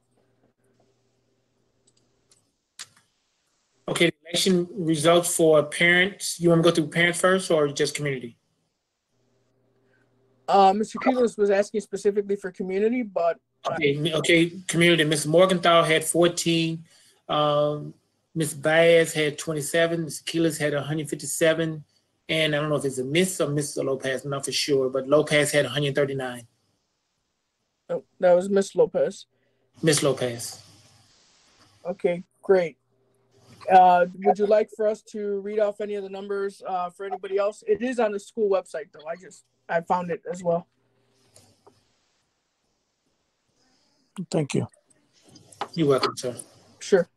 Okay, election results for parents. You want to go through parents first or just community? Mr. Keelis was asking specifically for community, but Okay, community. Ms. Morgenthau had 14. Ms. Baez had 27. Ms. Keelis had 157. And I don't know if it's a Miss or Mrs. Lopez, I'm not for sure, but Lopez had 139. Oh, that was Miss Lopez. Miss Lopez. Okay, great. Would you like for us to read off any of the numbers for anybody else? It is on the school website, though. I found it as well. Thank you. You're welcome, sir. Sure.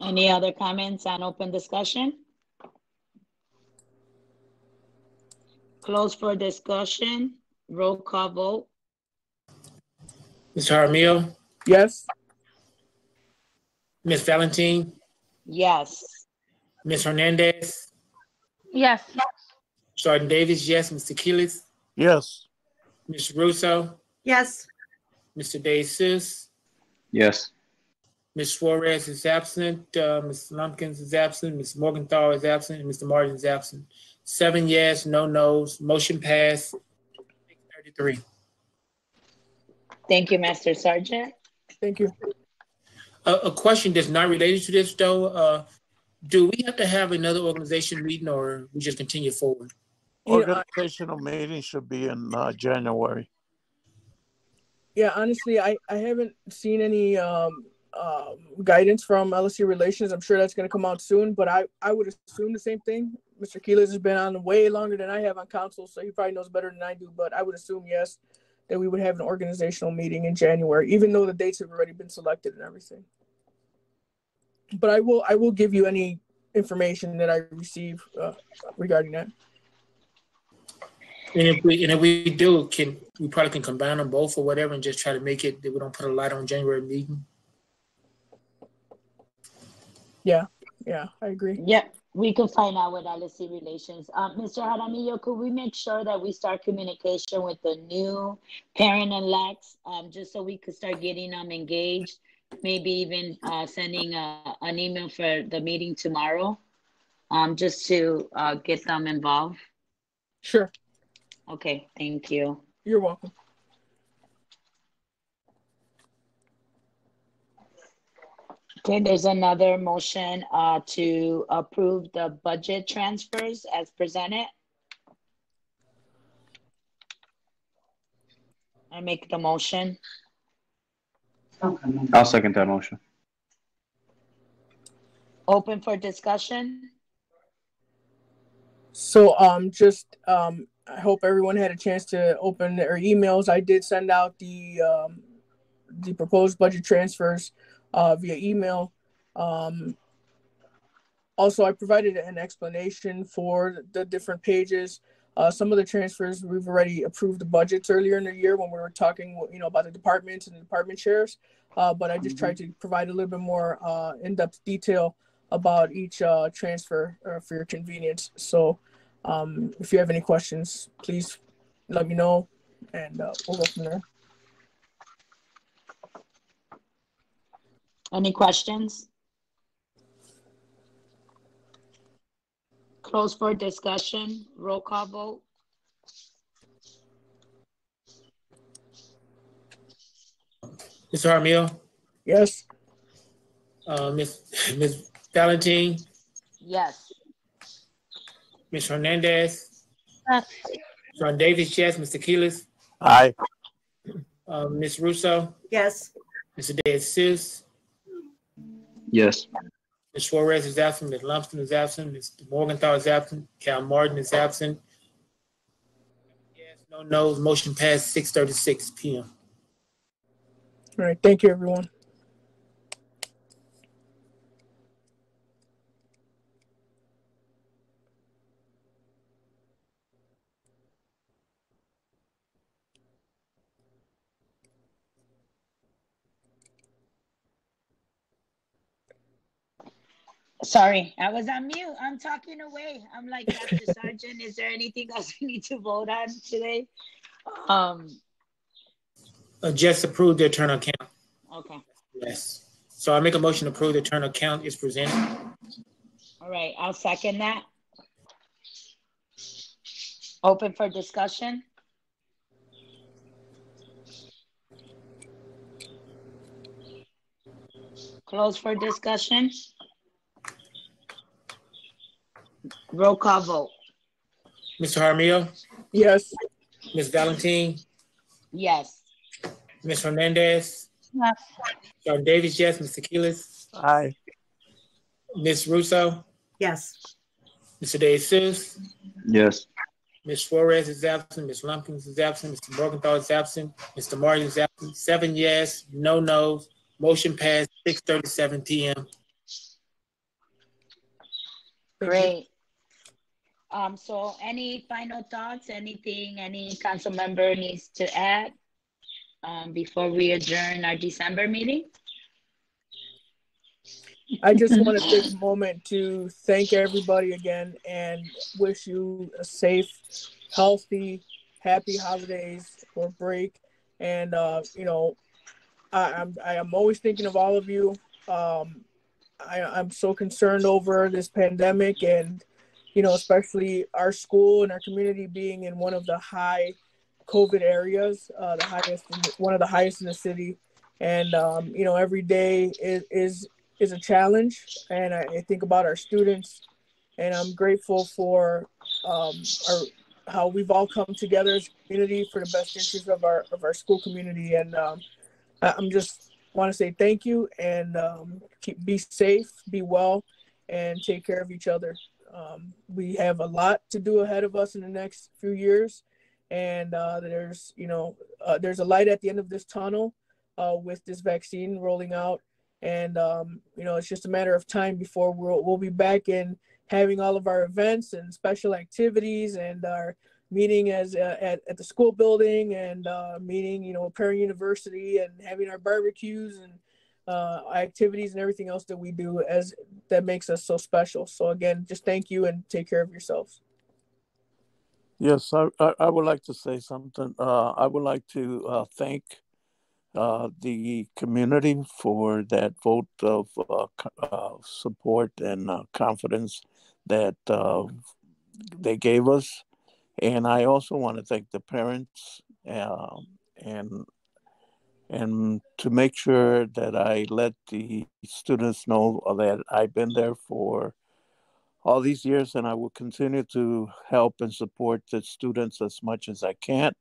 Any other comments on open discussion? Close for discussion. Roll call vote. Mr. Jaramillo? Yes. Ms. Valentine? Yes. Ms. Hernandez? Yes. Sergeant Davis, yes. Mr. Keelis? Yes. Ms. Russo? Yes. Mr. DeSuze? Yes. Ms. Suarez is absent. Ms. Lumpkins is absent. Ms. Morgenthau is absent. And Mr. Martin is absent. 7 yes, no no's. Motion passed. 33. Thank you, Master Sergeant. Thank you. A question that's not related to this, though. Do we have to have another organization meeting, or we just continue forward? Organizational meeting should be in January. Yeah, honestly, I haven't seen any guidance from LSC Relations. I'm sure that's going to come out soon, but I would assume the same thing. Mr. Keelis has been on way longer than I have on council, so he probably knows better than I do, but I would assume, yes, that we would have an organizational meeting in January, even though the dates have already been selected and everything. But I will give you any information that I receive regarding that. And if we do, we probably can combine them both or whatever and just try to make it that we don't put a light on January meeting. Yeah, I agree. Yeah, we could find out with LSC Relations. Mr. Jaramillo, could we make sure that we start communication with the new parent-elects, just so we could start getting them engaged, maybe even sending an email for the meeting tomorrow, just to get them involved? Sure. Okay, thank you. You're welcome. Okay, there's another motion to approve the budget transfers as presented. I make the motion. I'll second that motion. Open for discussion. So I hope everyone had a chance to open their emails. I did send out the proposed budget transfers via email. Also, I provided an explanation for the different pages. Some of the transfers, we've already approved the budgets earlier in the year when we were talking, about the departments and the department chairs. But I just tried to provide a little bit more in-depth detail about each transfer for your convenience. So if you have any questions, please let me know, and we'll go from there. Any questions? Close for discussion, roll call vote. Mr. Jaramillo? Yes. Ms. Valentine? Yes. Ms. Hernandez? Mr. Davis, yes. Mr. Keelis? Aye. Ms. Russo? Yes. Mr. De Jesus? Yes. Ms. Suarez is absent. Ms. Lumsden is absent. Mr. Morgenthau is absent. Cal Martin is absent. Yes, no no's. Motion passed 6:36 p.m. All right. Thank you, everyone. Sorry, I was on mute. I'm talking away. I'm like, Dr. Sargent, is there anything else we need to vote on today? Just approve the internal account. Okay. Yes. So I make a motion to approve the internal account is presented. All right, I'll second that. Open for discussion. Close for discussion. Roll call vote. Mr. Jaramillo? Yes. Ms. Valentine? Yes. Ms. Hernandez? Yes. Mr. Davis, yes. Mr. Keelis? Aye. Ms. Russo? Yes. Mr. De Jesus? Yes. Ms. Suarez is absent. Ms. Lumpkins is absent. Mr. Morgenthau is absent. Mr. Martin is absent. 7 yes, no no's. Motion passed 6:37 p.m. Great. So any final thoughts, anything any council member needs to add before we adjourn our December meeting? I just want to take a moment to thank everybody again and wish you a safe, healthy, happy holidays or break. And I am always thinking of all of you. I'm so concerned over this pandemic, and especially our school and our community being in one of the high COVID areas, one of the highest in the city. And every day is a challenge, and I think about our students, and I'm grateful for how we've all come together as a community for the best interests of our school community. And I'm just want to say thank you, and be safe, be well, and take care of each other. We have a lot to do ahead of us in the next few years, and there's a light at the end of this tunnel with this vaccine rolling out. And it's just a matter of time before we'll be back in having all of our events and special activities, and our meeting at the school building, and meeting Perry University, and having our barbecues and activities and everything else that we do that makes us so special. So again, just thank you, and take care of yourselves. Yes, I would like to say something. I would like to thank the community for that vote of support and confidence that they gave us. And I also want to thank the parents and to make sure that I let the students know that I've been there for all these years, and I will continue to help and support the students as much as I can.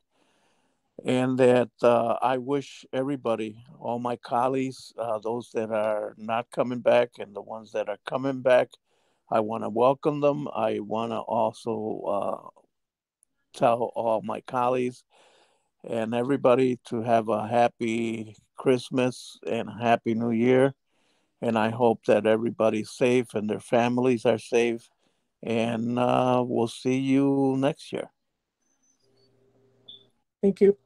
And that I wish everybody, all my colleagues, those that are not coming back and the ones that are coming back, I want to welcome them. I want to also tell all my colleagues and everybody to have a happy Christmas and a happy New Year. And I hope that everybody's safe and their families are safe. And we'll see you next year. Thank you.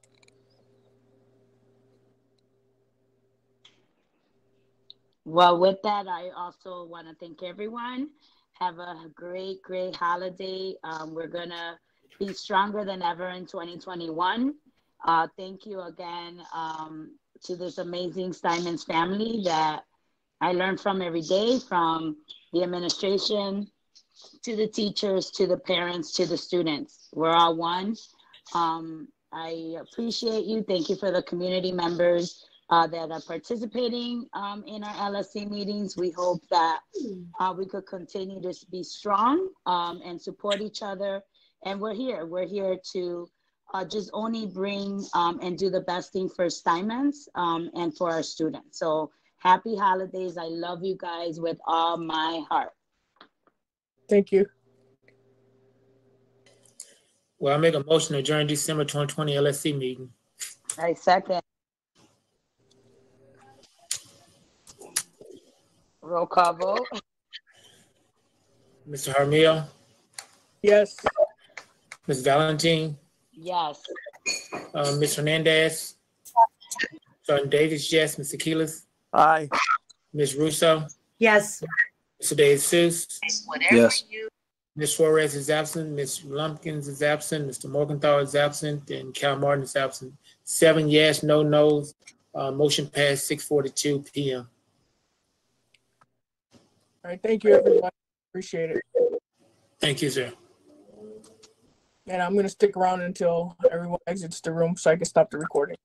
Well, with that, I also want to thank everyone. Have a great, great holiday. We're going to be stronger than ever in 2021. Thank you again to this amazing Steinmetz family that I learn from every day, from the administration to the teachers, to the parents, to the students. We're all one. I appreciate you. Thank you for the community members that are participating in our LSC meetings. We hope that we could continue to be strong and support each other. And we're here. We're here to just only bring and do the best thing for Steinmetz and for our students. So happy holidays. I love you guys with all my heart. Thank you. Well, I make a motion to adjourn December 2020 LSC meeting. I second. Roll call vote. Mr. Jaramillo, Yes. Ms. Valentine, Yes. Ms. Hernandez, Sergeant Davis, yes. Mr. Keelis, Aye. Ms. Russo, Yes. Mr. David Seuss, Yes. Ms. Suarez is absent, Ms. Lumpkins is absent, Mr. Morgenthau is absent, and Cal Martin is absent. 7 yes, no no's. Motion passed 6:42 p.m. All right. Thank you, everyone. Appreciate it. Thank you, sir. And I'm going to stick around until everyone exits the room so I can stop the recording.